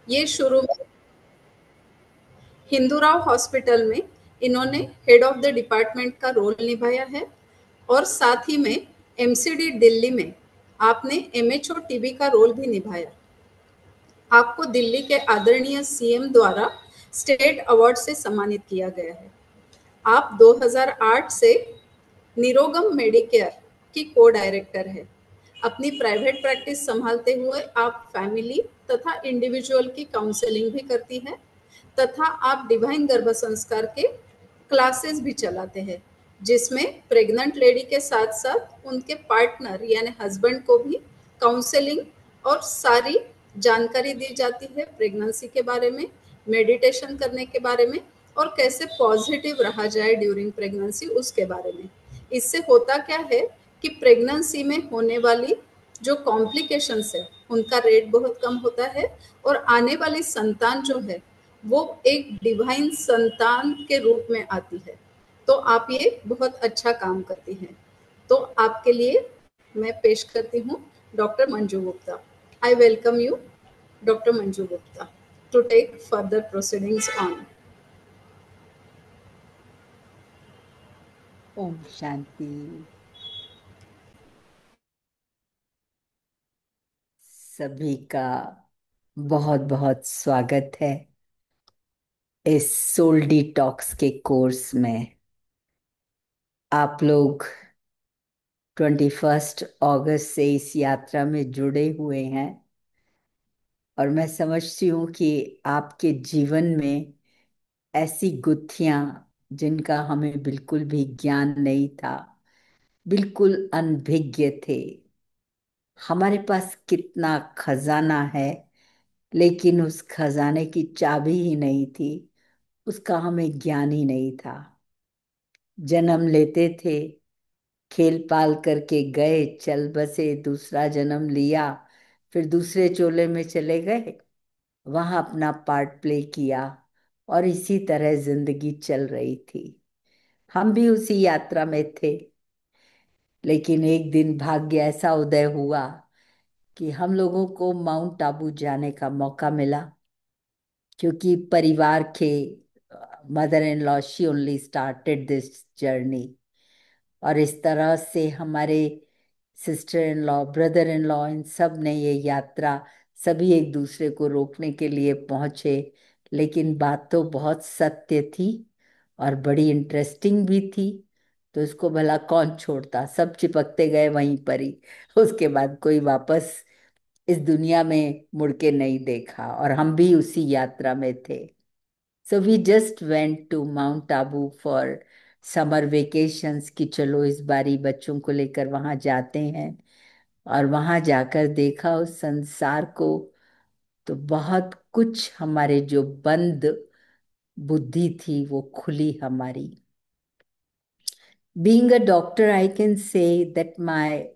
ये शुरू में हिंदूराव हॉस्पिटल में इन्होंने हेड ऑफ द डिपार्टमेंट का रोल निभाया है और साथ ही में एमसीडी दिल्ली में आपने एमएचओ टीबी का रोल भी निभाया। आपको दिल्ली के आदरणीय सीएम द्वारा स्टेट अवार्ड से सम्मानित किया गया है। आप 2008 से निरोगम मेडिकेयर की को डायरेक्टर है। अपनी प्राइवेट प्रैक्टिस संभालते हुए आप फैमिली तथा इंडिविजुअल की काउंसलिंग भी करती हैं तथा आप डिवाइन गर्भ संस्कार के क्लासेस भी चलाते हैं, जिसमें प्रेग्नेंट लेडी के साथ साथ उनके पार्टनर यानी हस्बैंड को भी काउंसलिंग और सारी जानकारी दी जाती है प्रेगनेंसी के बारे में, मेडिटेशन करने के बारे में और कैसे पॉजिटिव रहा जाए ड्यूरिंग प्रेगनेंसी उसके बारे में। इससे होता क्या है कि प्रेगनेंसी में होने वाली जो कॉम्प्लिकेशंस है उनका रेट बहुत कम होता है और आने वाली संतान जो है वो एक डिवाइन संतान के रूप में आती है। तो आप ये बहुत अच्छा काम करती हैं। तो आपके लिए मैं पेश करती हूँ doctor Manju Gupta. I welcome you doctor Manju Gupta to take further proceedings on. Om Shanti. सभी का बहुत बहुत स्वागत है इस सोल डिटॉक्स के कोर्स में। आप लोग 21 अगस्त से इस यात्रा में जुड़े हुए हैं और मैं समझती हूँ कि आपके जीवन में ऐसी गुत्थियां जिनका हमें बिल्कुल भी ज्ञान नहीं था, बिल्कुल अनभिज्ञ थे। हमारे पास कितना खजाना है, लेकिन उस खजाने की चाबी ही नहीं थी, उसका हमें ज्ञान ही नहीं था। जन्म लेते थे, खेल पाल करके गए, चल बसे, दूसरा जन्म लिया, फिर दूसरे चोले में चले गए, वहां अपना पार्ट प्ले किया और इसी तरह जिंदगी चल रही थी। हम भी उसी यात्रा में थे, लेकिन एक दिन भाग्य ऐसा उदय हुआ कि हम लोगों को माउंट आबू जाने का मौका मिला, क्योंकि परिवार के mother in law she only started this journey. और इस तरह से हमारे sister in law, brother in law, इन सब ने ये यात्रा, सभी एक दूसरे को रोकने के लिए पहुंचे। लेकिन बात तो बहुत सत्य थी और बड़ी इंटरेस्टिंग भी थी, तो इसको भला कौन छोड़ता। सब चिपकते गए वहीं पर ही। उसके बाद कोई वापस इस दुनिया में मुड़ के नहीं देखा और हम भी उसी यात्रा में थे। So we just went to Mount Abu for summer vacations कि चलो इस बारी बच्चों को लेकर वहां जाते हैं। और वहां जाकर देखा उस संसार को, तो बहुत कुछ हमारे जो बंद बुद्धि थी वो खुली हमारी। Being a doctor, I can say that my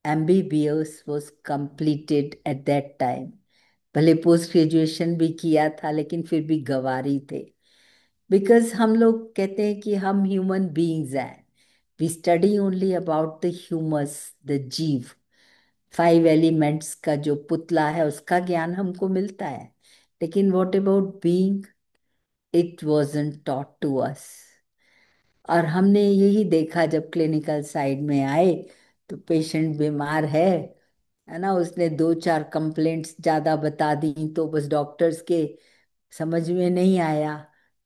MBBS was completed at that time. भले पोस्ट ग्रेजुएशन भी किया था, लेकिन फिर भी गंवारी थे। बिकॉज हम लोग कहते हैं कि हम ह्यूमन बीइंग्स हैं। We study only about the humus, the जीव। 5 एलिमेंट्स का जो पुतला है उसका ज्ञान हमको मिलता है, लेकिन what about being, it wasn't taught to us. और हमने यही देखा, जब क्लिनिकल साइड में आए तो पेशेंट बीमार है ना, उसने 2-4 कंप्लेंट्स ज्यादा बता दी, तो बस डॉक्टर्स के समझ में नहीं आया,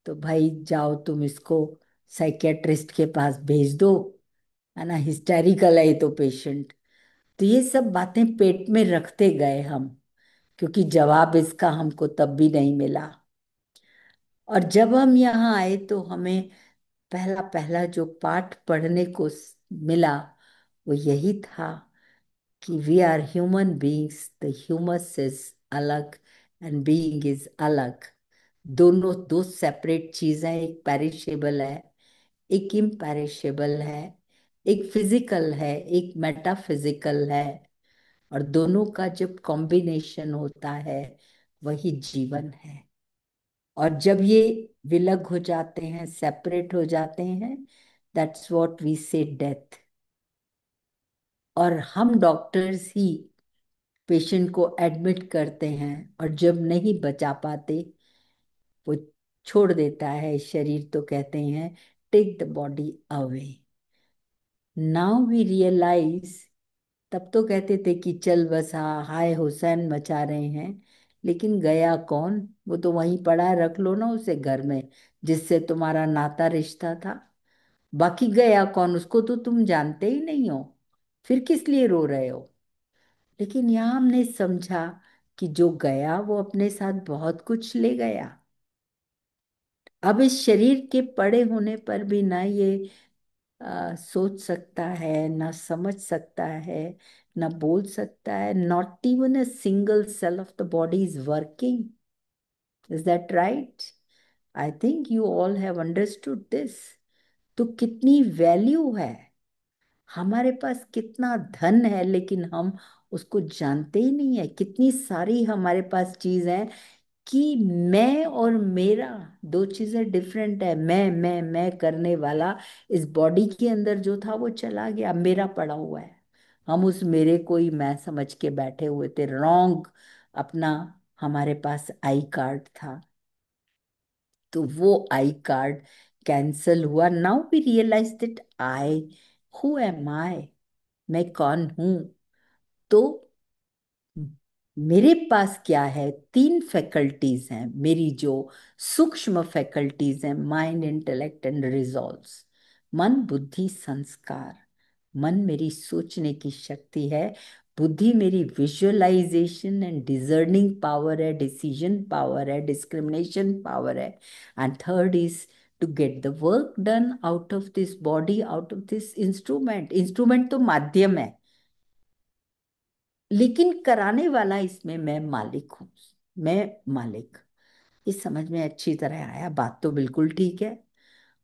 तो भाई जाओ तुम इसको साइकेट्रिस्ट के पास भेज दो, है ना, हिस्टेरिकल है ये तो पेशेंट। तो ये सब बातें पेट में रखते गए हम, क्योंकि जवाब इसका हमको तब भी नहीं मिला। और जब हम यहाँ आए तो हमें पहला पहला जो पाठ पढ़ने को मिला वो यही था कि we are human beings, the humus is अलग एंड बीइंग इज अलग। दोनों दो सेपरेट चीजें, एक पेरिशेबल है, एक इम्पेरिशेबल है, एक फिजिकल है, एक मेटाफिजिकल है। और दोनों का जब कॉम्बिनेशन होता है वही जीवन है। और जब ये विलग हो जाते हैं, सेपरेट हो जाते हैं, दैट्स व्हाट वी से डेथ। और हम डॉक्टर्स ही पेशेंट को एडमिट करते हैं, और जब नहीं बचा पाते, वो छोड़ देता है शरीर, तो कहते हैं take the body away. Now we realise, तब तो कहते थे कि चल बस, हाँ हाय हुसैन मचा रहे हैं, लेकिन गया कौन? वो तो वहीं पड़ा है, रख लो ना उसे घर में, जिससे तुम्हारा नाता रिश्ता था। बाकी गया कौन, उसको तो तुम जानते ही नहीं हो, फिर किस लिए रो रहे हो? लेकिन यहाँ हमने समझा कि जो गया वो अपने साथ बहुत कुछ ले गया। अब इस शरीर के पड़े होने पर भी ना ये सोच सकता है, ना समझ सकता है, ना बोल सकता है। Not even a single cell of the body is working. Is that right? I think you all have understood this. तो कितनी वैल्यू है, हमारे पास कितना धन है, लेकिन हम उसको जानते ही नहीं है। कितनी सारी हमारे पास चीज है कि मैं और मेरा, दो चीजें डिफरेंट है। मैं करने वाला इस बॉडी के अंदर जो था वो चला गया, मेरा पड़ा हुआ है। हम उस मेरे को ही मैं समझ के बैठे हुए थे, रॉन्ग। अपना हमारे पास आई कार्ड था, तो वो आई कार्ड कैंसल हुआ। Now we realise that I, who am I, मैं कौन हूं? तो मेरे पास क्या है? तीन फैकल्टीज हैं मेरी, जो सूक्ष्म फैकल्टीज हैं: माइंड, इंटेलेक्ट एंड रिजॉल्व्स। मन, बुद्धि, संस्कार। मन मेरी सोचने की शक्ति है, बुद्धि मेरी विजुअलाइजेशन एंड डिजर्निंग पावर है, डिसीजन पावर है, डिस्क्रिमिनेशन पावर है। And third is to get the work done out of this body, out of this instrument. Instrument तो माध्यम है, लेकिन कराने वाला इसमें मैं मालिक हूं। मैं मालिक। इस समझ में अच्छी तरह आया, बात तो बिल्कुल ठीक है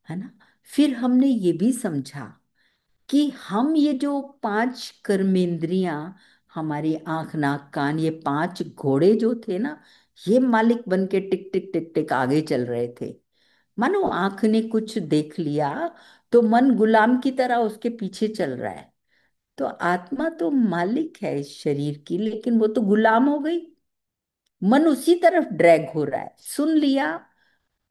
ना? फिर हमने ये भी समझा कि हम ये जो पांच कर्मेंद्रियां, हमारी आंख, नाक, कान, ये पांच घोड़े जो थे ना, ये मालिक बन के टिक टिक टिक टिक आगे चल रहे थे। मानो आंख ने कुछ देख लिया, तो मन गुलाम की तरह उसके पीछे चल रहा है। तो आत्मा तो मालिक है इस शरीर की, लेकिन वो तो गुलाम हो गई। मन उसी तरफ ड्रैग हो रहा है। सुन लिया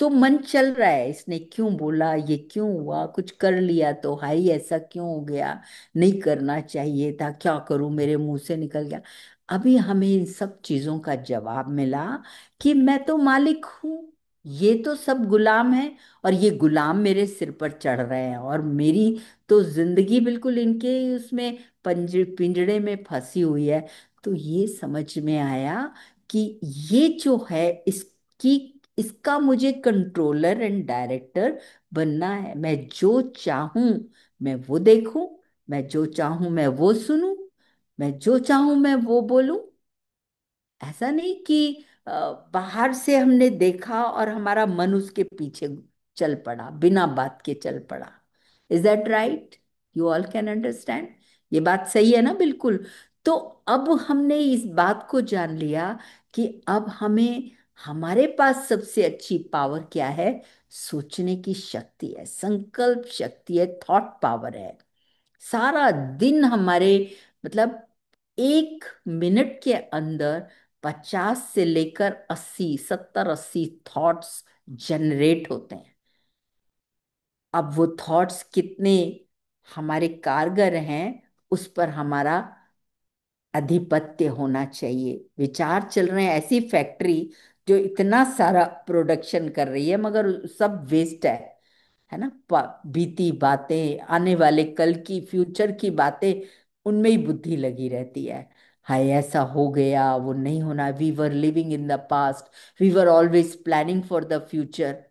तो मन चल रहा है, इसने क्यों बोला, ये क्यों हुआ, कुछ कर लिया तो हाई ऐसा क्यों हो गया, नहीं करना चाहिए था, क्या करूं, मेरे मुंह से निकल गया। अभी हमें इन सब चीजों का जवाब मिला कि मैं तो मालिक हूं, ये तो सब गुलाम है, और ये गुलाम मेरे सिर पर चढ़ रहे हैं, और मेरी तो जिंदगी बिल्कुल इनके उसमें पिंजड़े में फंसी हुई है। तो ये समझ में आया कि ये जो है, इसकी इसका मुझे कंट्रोलर एंड डायरेक्टर बनना है। मैं जो चाहूं मैं वो देखूं, मैं जो चाहूं मैं वो सुनूं, मैं जो चाहूं मैं वो बोलूं। ऐसा नहीं कि अ, बाहर से हमने देखा और हमारा मन उसके पीछे चल पड़ा, बिना बात के चल पड़ा। Is that right? You all can understand? ये बात सही है ना? बिल्कुल। तो अब हमने इस बात को जान लिया कि अब हमें, हमारे पास सबसे अच्छी पावर क्या है? सोचने की शक्ति है, संकल्प शक्ति है, थॉट पावर है। सारा दिन हमारे, मतलब 1 मिनट के अंदर 50 से लेकर 80, 70, 80 थॉट्स जनरेट होते हैं। अब वो थॉट्स कितने हमारे कारगर हैं, उस पर हमारा अधिपत्य होना चाहिए। विचार चल रहे हैं, ऐसी फैक्ट्री जो इतना सारा प्रोडक्शन कर रही है, मगर सब वेस्ट है ना? बीती बातें, आने वाले कल की, फ्यूचर की बातें, उनमें ही बुद्धि लगी रहती है। हाय ऐसा हो गया, वो नहीं होना, we were living in the past, we were always planning for the future.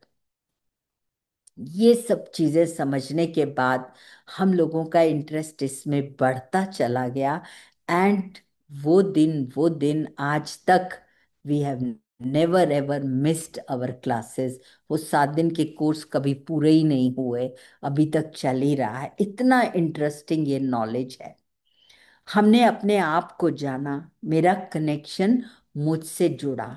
ये सब चीजें समझने के बाद हम लोगों का इंटरेस्ट इसमें बढ़ता चला गया। एंड वो दिन आज तक, we have never ever missed our classes. वो 7 दिन के कोर्स कभी पूरे ही नहीं हुए, अभी तक चल ही रहा है। इतना इंटरेस्टिंग ये नॉलेज है। हमने अपने आप को जाना, मेरा कनेक्शन मुझसे जुड़ा।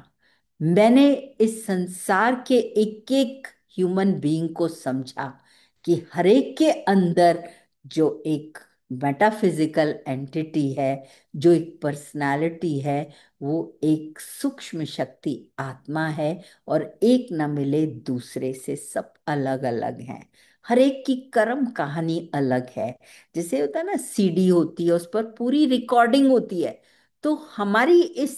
मैंने इस संसार के एक एक ह्यूमन बीइंग को समझा कि हर एक के अंदर जो एक मेटाफिजिकल एंटिटी है, जो एक पर्सनालिटी है, वो एक सूक्ष्म शक्ति आत्मा है। और एक न मिले दूसरे से, सब अलग अलग हैं। हर एक की कर्म कहानी अलग है। जैसे होता है ना, सीडी होती है, उस पर पूरी रिकॉर्डिंग होती है। तो हमारी इस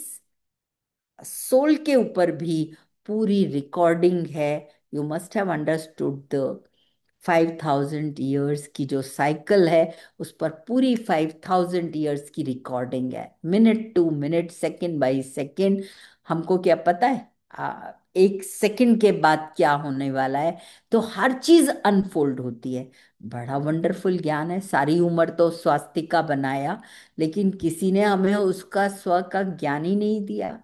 सोल के ऊपर भी पूरी रिकॉर्डिंग है। You must have understood the 5,000 years की जो साइकिल है, उस पर पूरी 5,000 ईयर्स की रिकॉर्डिंग है, minute to minute, second by second. हमको क्या पता है एक सेकंड के बाद क्या होने वाला है? तो हर चीज अनफोल्ड होती है। बड़ा वंडरफुल ज्ञान है। सारी उम्र तो स्वास्तिका बनाया, लेकिन किसी ने हमें उसका स्व का ज्ञान ही नहीं दिया।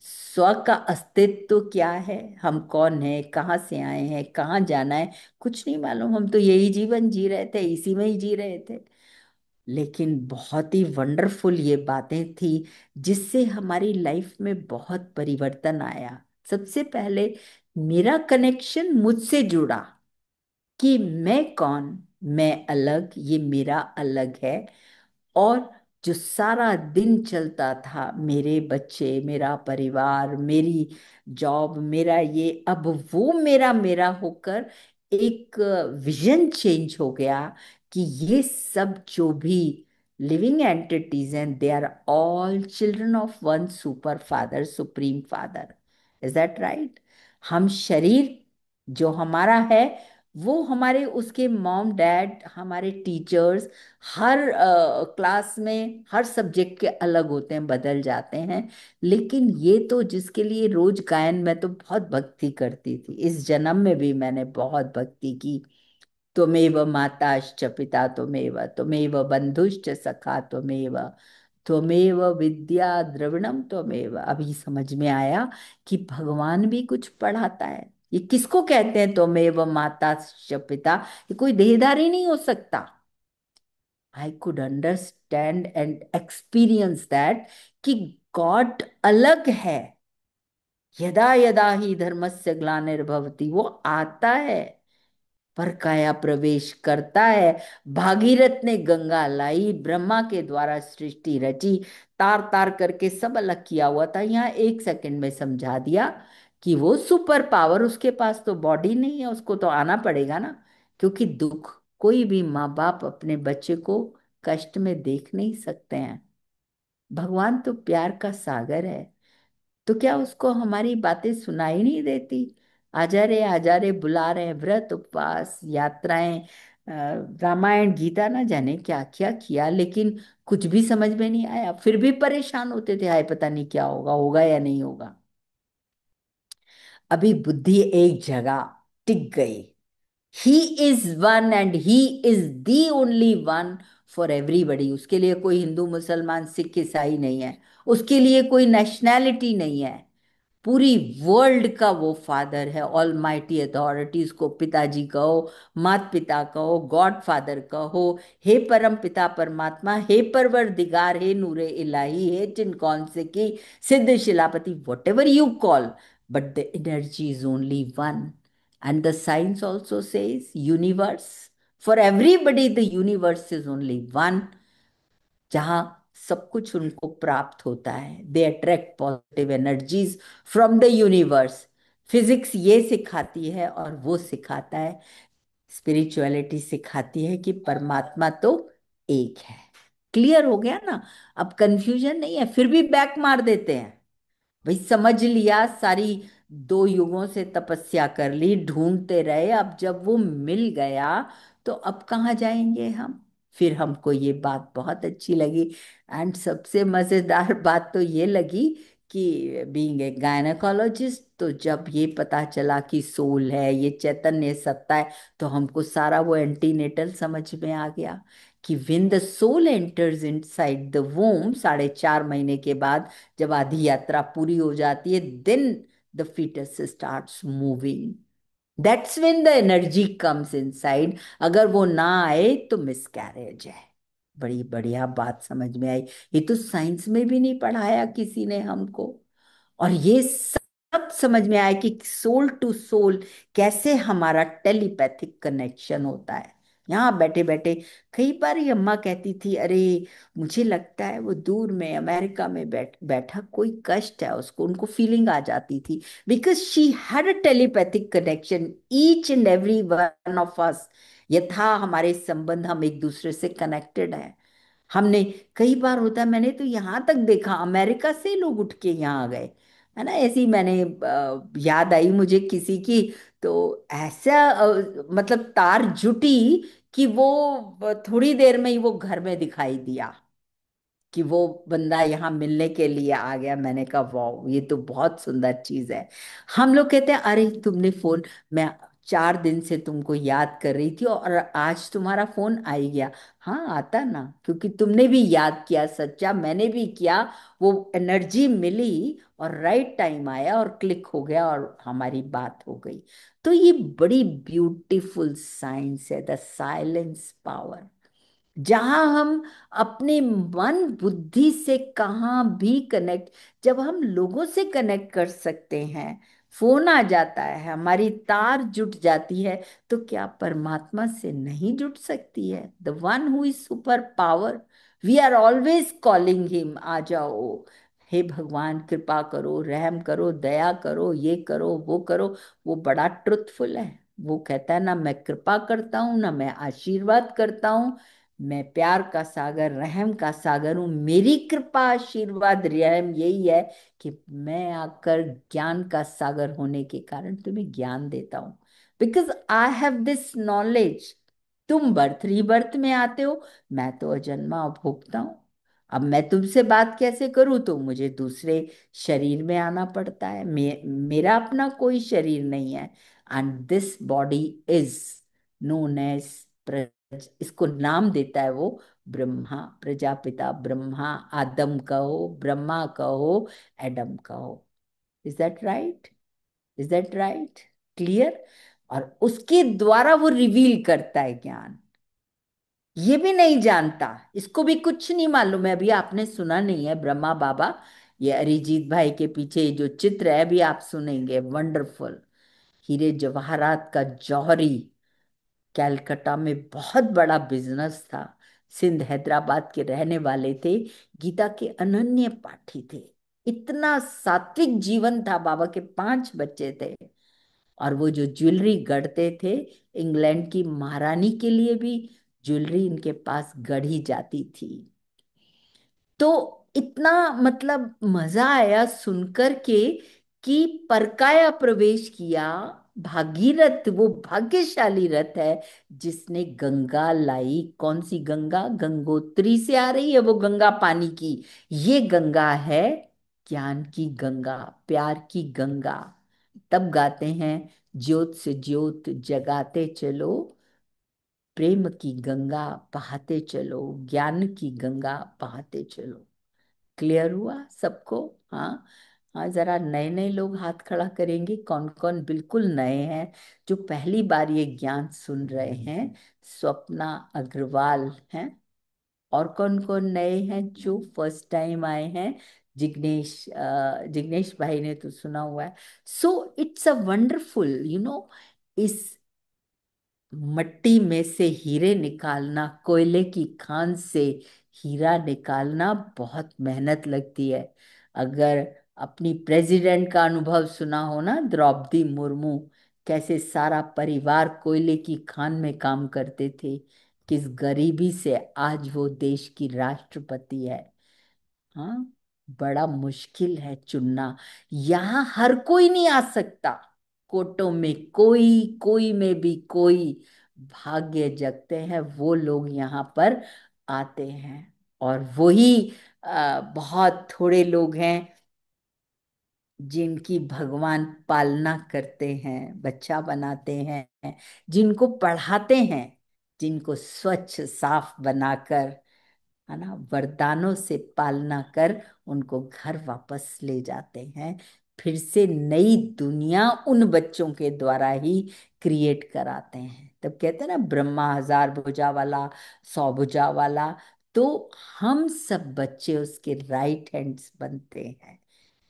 स्व का अस्तित्व क्या है, हम कौन है, कहाँ से आए हैं, कहाँ जाना है, कुछ नहीं मालूम। हम तो यही जीवन जी रहे थे, इसी में ही जी रहे थे। लेकिन बहुत ही वंडरफुल ये बातें थी, जिससे हमारी लाइफ में बहुत परिवर्तन आया। सबसे पहले मेरा कनेक्शन मुझसे जुड़ा, कि मैं कौन, मैं अलग, ये मेरा अलग है। और जो सारा दिन चलता था, मेरे बच्चे, मेरा परिवार, मेरी जॉब, मेरा ये, अब वो मेरा मेरा होकर एक विजन चेंज हो गया, कि ये सब जो भी लिविंग एंटिटीज हैं, they are all children of one super father, supreme father. Is that right? हम शरीर जो हमारा है, वो हमारे उसके मॉम डैड, हमारे टीचर्स, हर क्लास में हर सब्जेक्ट के अलग होते हैं, बदल जाते हैं। लेकिन ये तो जिसके लिए रोज गायन, मैं तो बहुत भक्ति करती थी, इस जन्म में भी मैंने बहुत भक्ति की। त्वमेव माताश्च पिता त्वमेव, त्वमेव बंधुश्च सखा त्वमेव, त्वमेव विद्या द्रविणम त्वमेव। अभी समझ में आया कि भगवान भी कुछ पढ़ाता है। ये किसको कहते हैं त्वमेव माताश्च पिता? ये कोई देहधारी नहीं हो सकता। I could understand and experience that, कि गॉड अलग है। यदा यदा ही धर्मस्य ग्लानिर्भवति, वो आता है, पर काया प्रवेश करता है। भागीरथ ने गंगा लाई, ब्रह्मा के द्वारा सृष्टि रची, तार तार करके सब अलग किया हुआ था, यहाँ 1 सेकंड में समझा दिया कि वो सुपर पावर, उसके पास तो बॉडी नहीं है, उसको तो आना पड़ेगा ना। क्योंकि दुख, कोई भी माँ बाप अपने बच्चे को कष्ट में देख नहीं सकते हैं। भगवान तो प्यार का सागर है। तो क्या उसको हमारी बातें सुनाई नहीं देती? आजा रे बुला रहे हैं, व्रत उपवास यात्राएं, रामायण गीता, ना जाने क्या क्या किया, लेकिन कुछ भी समझ में नहीं आया। फिर भी परेशान होते थे, हाय पता नहीं क्या होगा, होगा या नहीं होगा। अभी बुद्धि एक जगह टिक गई। He is one and he is the only one for everybody. उसके लिए कोई हिंदू मुसलमान सिख ईसाई नहीं है, उसके लिए कोई नेशनैलिटी नहीं है। पूरी वर्ल्ड का वो फादर है। ऑल माइटी अथॉरिटीज को पिताजी कहो, मात पिता कहो, गॉड फादर कहो, हे परम पिता परमात्मा, हे परवरदिगार, हे नूरे इलाही, हे चिनकौन से की, सिद्ध शिलापति, what ever you call, but the energy is only one. And the science also says universe, for everybody the universe is only one. जहाँ सब कुछ उनको प्राप्त होता है, they attract positive energies from the universe. Physics ये सिखाती है और वो सिखाता है, स्पिरिचुअलिटी सिखाती है कि परमात्मा तो एक है। क्लियर हो गया ना? अब कंफ्यूजन नहीं है। फिर भी बैक मार देते हैं, भाई समझ लिया, सारी 2 युगों से तपस्या कर ली, ढूंढते रहे, अब जब वो मिल गया, तो अब कहाँ जाएंगे हम? फिर हमको ये बात बहुत अच्छी लगी। एंड सबसे मजेदार बात तो ये लगी कि बीइंग ए गायनेकोलॉजिस्ट, तो जब ये पता चला कि सोल है, ये चैतन्य सत्ता है, तो हमको सारा वो एंटीनेटल समझ में आ गया, कि when the soul enters inside the womb, 4.5 महीने के बाद जब आधी यात्रा पूरी हो जाती है, then the foetus starts moving. That's when the energy comes inside. अगर वो ना आए तो मिसकैरेज है। बड़ी बढ़िया बात समझ में आई। ये तो साइंस में भी नहीं पढ़ाया किसी ने हमको। और ये सब समझ में आया कि सोल टू सोल कैसे हमारा टेलीपैथिक कनेक्शन होता है। यहाँ बैठे बैठे। कई बार ये अम्मा कहती थी, अरे मुझे लगता है वो दूर में अमेरिका में बैठा कोई कष्ट है उसको, उनको फीलिंग आ जाती थी। Because she had a telepathic connection each and every one of us. यथा हमारे संबंध, हम एक दूसरे से कनेक्टेड हैं। हमने, कई बार होता है, मैंने तो यहाँ तक देखा अमेरिका से लोग उठ के यहाँ आ गए, है ना। ऐसी मैंने याद आई मुझे किसी की, तो ऐसा मतलब तार जुटी कि वो थोड़ी देर में ही वो घर में दिखाई दिया कि वो बंदा यहाँ मिलने के लिए आ गया। मैंने कहा वाह, ये तो बहुत सुंदर चीज है। हम लोग कहते हैं अरे तुमने फोन, मैं 4 दिन से तुमको याद कर रही थी और आज तुम्हारा फोन आ ही गया। हाँ आता ना, क्योंकि तुमने भी याद किया, सच्चा मैंने भी किया। वो एनर्जी मिली और राइट टाइम आया और क्लिक हो गया और हमारी बात हो गई। तो ये बड़ी ब्यूटीफुल साइंस है, द साइलेंस पावर। जहां हम अपने मन बुद्धि से कहाँ भी कनेक्ट, जब हम लोगों से कनेक्ट कर सकते हैं, फोन आ जाता है, हमारी तार जुट जाती है, तो क्या परमात्मा से नहीं जुट सकती है? The one who is super power, we are always calling him, आ जाओ, हे भगवान कृपा करो, रहम करो, दया करो, ये करो वो करो। वो बड़ा ट्रुथफुल है। वो कहता है ना मैं कृपा करता हूँ, ना मैं आशीर्वाद करता हूँ, मैं प्यार का सागर, रहम का सागर हूं। मेरी कृपा आशीर्वाद रहम यही है कि मैं आकर ज्ञान का सागर होने के कारण तुम्हें ज्ञान देता हूं। Because I have this knowledge. तुम बर्थ रीबर्थ में आते हो, मैं तो अजन्मा भोगता हूं। अब मैं तुमसे बात कैसे करूं, तो मुझे दूसरे शरीर में आना पड़ता है। मेरा अपना कोई शरीर नहीं है। And this body is known as, इसको नाम देता है वो ब्रह्मा, प्रजापिता ब्रह्मा, आदम कहो, ब्रह्मा कहो, एडम कहो। Is that right? Is that right? Clear? और उसके द्वारा वो रिवील करता है ज्ञान। ये भी नहीं जानता, इसको भी कुछ नहीं मालूम है। अभी आपने सुना नहीं है ब्रह्मा बाबा, ये अरिजीत भाई के पीछे जो चित्र है अभी आप सुनेंगे, वंडरफुल। हीरे जवाहरात का जौहरी, कलकत्ता में बहुत बड़ा बिजनेस था। सिंध हैदराबाद के रहने वाले थे। गीता के अनन्य पाठी थे। इतना सात्विक जीवन था। बाबा के 5 बच्चे थे। और वो जो ज्वेलरी गढ़ते थे, इंग्लैंड की महारानी के लिए भी ज्वेलरी इनके पास गढ़ी जाती थी। तो इतना मतलब मजा आया सुनकर के कि परकाया प्रवेश किया। भागीरथ वो भाग्यशाली रथ है जिसने गंगा लाई। कौन सी गंगा? गंगोत्री से आ रही है वो गंगा, पानी की। ये गंगा है ज्ञान की गंगा, प्यार की गंगा। तब गाते हैं, ज्योत से ज्योत जगाते चलो, प्रेम की गंगा बहाते चलो, ज्ञान की गंगा बहाते चलो। क्लियर हुआ सबको? हाँ। हाँ, जरा नए नए लोग हाथ खड़ा करेंगे, कौन कौन बिल्कुल नए हैं, जो पहली बार ये ज्ञान सुन रहे हैं। स्वप्ना अग्रवाल हैं। और कौन कौन नए हैं जो फर्स्ट टाइम आए हैं? जिग्नेश, जिग्नेश भाई ने तो सुना हुआ है। सो इट्स अ वंडरफुल, इस मट्टी में से हीरे निकालना, कोयले की खान से हीरा निकालना बहुत मेहनत लगती है। अगर अपनी प्रेसिडेंट का अनुभव सुना हो ना, द्रौपदी मुर्मू, कैसे सारा परिवार कोयले की खान में काम करते थे, किस गरीबी से आज वो देश की राष्ट्रपति है। हाँ, बड़ा मुश्किल है चुनना। यहाँ हर कोई नहीं आ सकता। कोटों में कोई, कोई में भी कोई। भाग्य जगते हैं वो लोग यहाँ पर आते हैं। और वही बहुत थोड़े लोग हैं जिनकी भगवान पालना करते हैं, बच्चा बनाते हैं, जिनको पढ़ाते हैं, जिनको स्वच्छ साफ बनाकर, है ना, वरदानों से पालना कर उनको घर वापस ले जाते हैं। फिर से नई दुनिया उन बच्चों के द्वारा ही क्रिएट कराते हैं। तब कहते हैं ना, ब्रह्मा 1000 भुजा वाला, 100 भुजा वाला। तो हम सब बच्चे उसके राइट हैंड्स बनते हैं।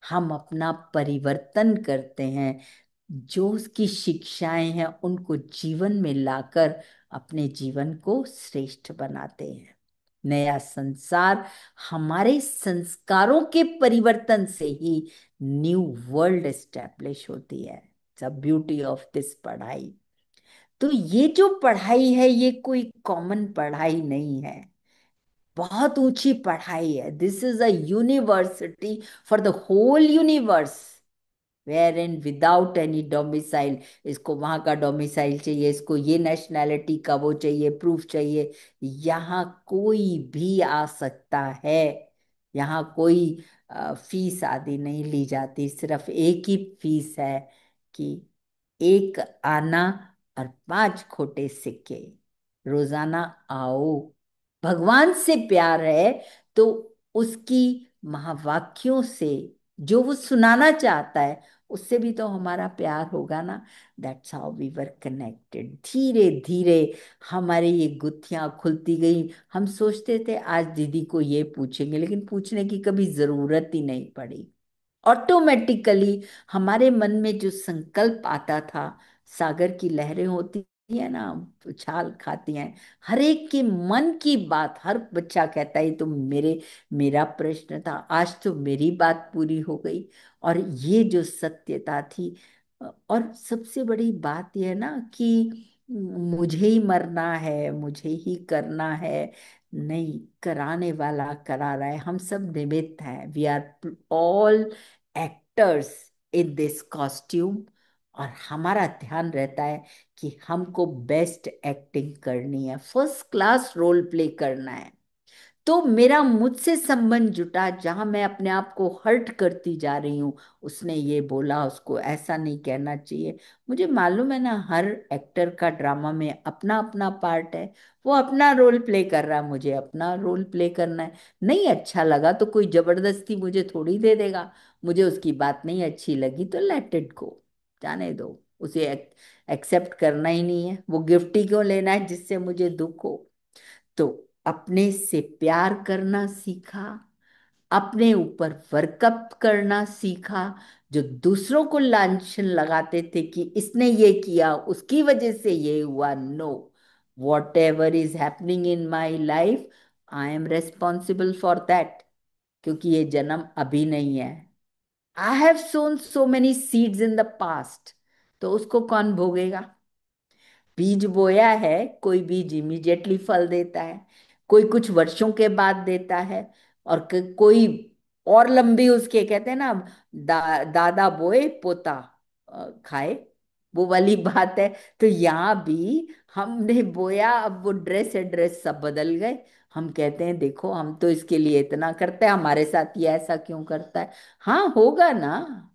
हम अपना परिवर्तन करते हैं, जो उसकी शिक्षाएं हैं उनको जीवन में लाकर अपने जीवन को श्रेष्ठ बनाते हैं। नया संसार हमारे संस्कारों के परिवर्तन से ही न्यू वर्ल्ड एस्टेब्लिश होती है। द ब्यूटी ऑफ दिस पढ़ाई। तो ये जो पढ़ाई है ये कोई कॉमन पढ़ाई नहीं है, बहुत ऊंची पढ़ाई है। This is a university for the whole universe, where in without any domicile. इसको वहां का डोमिसाइल चाहिए, इसको ये नेशनैलिटी का वो चाहिए, प्रूफ चाहिए। यहाँ कोई भी आ सकता है। यहाँ कोई फीस आदि नहीं ली जाती, सिर्फ एक ही फीस है कि एक आना और 5 खोटे सिक्के। रोजाना आओ। भगवान से प्यार है तो उसकी महावाक्यों से, जो वो सुनाना चाहता है, उससे भी तो हमारा प्यार होगा ना। That's how we were connected. धीरे धीरे हमारी ये गुत्थियां खुलती गई। हम सोचते थे आज दीदी को ये पूछेंगे, लेकिन पूछने की कभी जरूरत ही नहीं पड़ी। ऑटोमेटिकली हमारे मन में जो संकल्प आता था, सागर की लहरें होती है ना, उछाल खाती हैं, हर एक के मन की बात, हर बच्चा कहता है "ये तो मेरा प्रश्न था, आज तो मेरी बात पूरी हो गई"। और ये जो सत्यता थी, और सबसे बड़ी बात यह है ना कि मुझे ही मरना है, मुझे ही करना है, नहीं, कराने वाला करा रहा है। हम सब निमित्त हैं, we are all actors in this costume. और हमारा ध्यान रहता है कि हमको बेस्ट एक्टिंग करनी है, फर्स्ट क्लास रोल प्ले करना है। तो मेरा मुझसे संबंध जुटा, जहां मैं अपने आप को हर्ट करती जा रही हूँ, उसने ये बोला उसको ऐसा नहीं कहना चाहिए। मुझे मालूम है ना, हर एक्टर का ड्रामा में अपना अपना पार्ट है। वो अपना रोल प्ले कर रहा है, मुझे अपना रोल प्ले करना है। नहीं अच्छा लगा तो कोई जबरदस्ती मुझे थोड़ी दे देगा। मुझे उसकी बात नहीं अच्छी लगी तो लेट इट गो, जाने दो। उसे एक्सेप्ट करना ही नहीं है, वो गिफ्ट ही क्यों लेना है जिससे मुझे दुख हो। तो अपने से प्यार करना सीखा, अपने ऊपर वर्कअप करना सीखा। जो दूसरों को लांछन लगाते थे कि इसने ये किया उसकी वजह से ये हुआ, no, whatever is happening in my life, I am responsible for that. क्योंकि ये जन्म अभी नहीं है। I have sown so many seeds in the past, तो उसको कौन भोगेगा। बीज बोया है, कोई बीज इमीडिएटली फल देता है, कोई कुछ वर्षों के बाद देता है, और कोई और लंबी, उसके कहते हैं ना, दादा बोए पोता खाए, वो वाली बात है। तो यहाँ भी हमने बोया, अब वो ड्रेस एड्रेस सब बदल गए। हम कहते हैं देखो हम तो इसके लिए इतना करते हैं, हमारे साथ ये ऐसा क्यों करता है। हाँ होगा ना,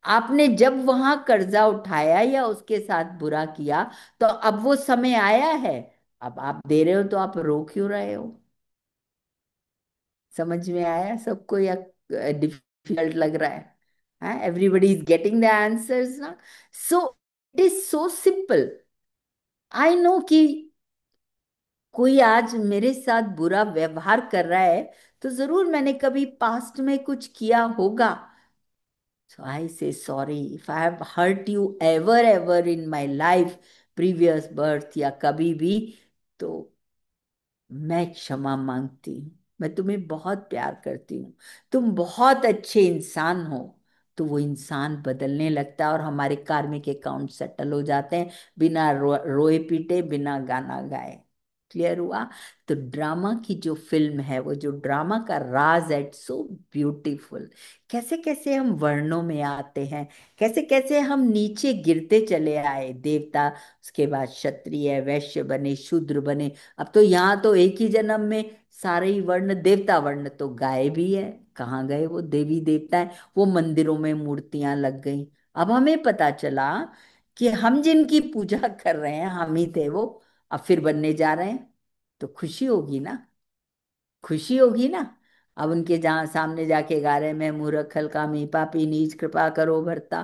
आपने जब वहां कर्जा उठाया या उसके साथ बुरा किया, तो अब वो समय आया है। अब आप दे रहे हो तो आप रो क्यों रहे हो। समझ में आया सबको या डिफिकल्ट लग रहा है? हाँ, everybody is getting the answers ना। So it is so simple. I know कि कोई आज मेरे साथ बुरा व्यवहार कर रहा है, तो जरूर मैंने कभी पास्ट में कुछ किया होगा। So I say sorry if I have hurt you ever in my life, previous birth या कभी भी, तो मैं क्षमा मांगती हूँ। मैं तुम्हें बहुत प्यार करती हूँ, तुम बहुत अच्छे इंसान हो। तो वो इंसान बदलने लगता है और हमारे कार्मिक अकाउंट सेटल हो जाते हैं, बिना रोए पीटे, बिना गाना गाए। क्लियर हुआ? तो ड्रामा की जो फिल्म है, वो जो ड्रामा का राज है, सो ब्यूटीफुल। कैसे कैसे हम वर्णों में आते हैं, कैसे कैसे हम नीचे गिरते चले आए, देवता, उसके बाद क्षत्रिय, वैश्य बने, शूद्र बने। अब तो यहाँ तो एक ही जन्म में सारे ही वर्ण, देवता वर्ण तो गायब भी है। कहाँ गए वो देवी देवता है? वो मंदिरों में मूर्तियां लग गई। अब हमें पता चला कि हम जिनकी पूजा कर रहे हैं हम ही थे वो, अब फिर बनने जा रहे हैं। तो खुशी होगी ना, खुशी होगी ना। अब उनके जहां सामने जाके गा रहे हैं, मैं मूर्ख हल्का मी पापी नीच कृपा करो भरता।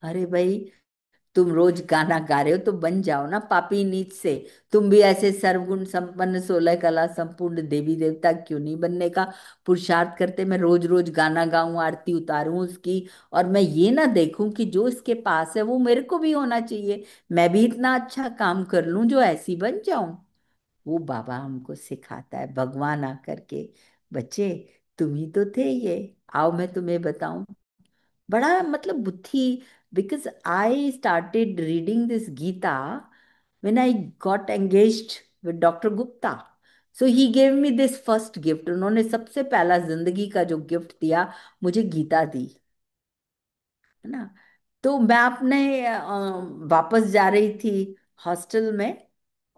अरे भाई, तुम रोज गाना गा रहे हो तो बन जाओ ना पापी नीच से। तुम भी ऐसे सर्वगुण संपन्न 16 कला संपूर्ण देवी देवता क्यों नहीं बनने का पुरुषार्थ करते? मैं रोज रोज गाना गाऊं, आरती उतारूं उसकी, और मैं ये ना देखूं कि जो इसके पास है वो मेरे को भी होना चाहिए, मैं भी इतना अच्छा काम कर लूं जो ऐसी बन जाऊं। वो बाबा हमको सिखाता है, भगवान आकर के, बच्चे तुम ही तो थे ये, आओ मैं तुम्हें बताऊं। बड़ा मतलब बुद्धि, because I started reading this Gita when I got engaged with doctor Gupta. So he gave me this first gift, उन्होंने सबसे पहला जिंदगी का जो गिफ्ट दिया, मुझे गीता दी, है ना। तो मैं अपने वापस जा रही थी हॉस्टल में,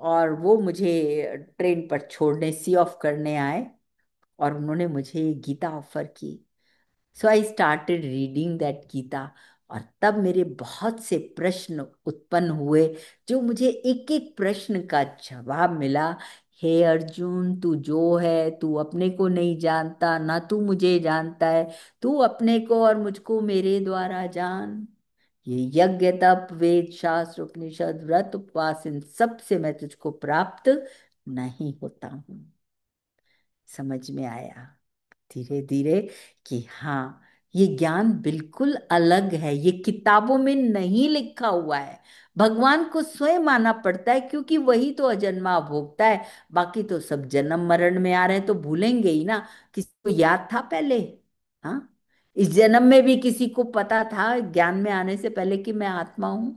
और वो मुझे ट्रेन पर छोड़ने, सी ऑफ करने आए, और उन्होंने मुझे ये गीता ऑफर की। So I started reading that Gita, और तब मेरे बहुत से प्रश्न उत्पन्न हुए, जो मुझे एक एक प्रश्न का जवाब मिला। हे अर्जुन, तू जो है तू अपने को नहीं जानता, ना तू मुझे जानता है। तू अपने को और मुझको मेरे द्वारा जान। ये यज्ञ तप वेद शास्त्र उपनिषद व्रत उपवास, इन सब से मैं तुझको प्राप्त नहीं होता हूँ। समझ में आया धीरे धीरे कि हाँ, ये ज्ञान बिल्कुल अलग है, ये किताबों में नहीं लिखा हुआ है। भगवान को स्वयं माना पड़ता है, क्योंकि वही तो अजन्मा भोगता है। बाकी तो सब जन्म मरण में आ रहे हैं, तो भूलेंगे ही ना। किसी को याद था पहले? हाँ, इस जन्म में भी किसी को पता था ज्ञान में आने से पहले कि मैं आत्मा हूं?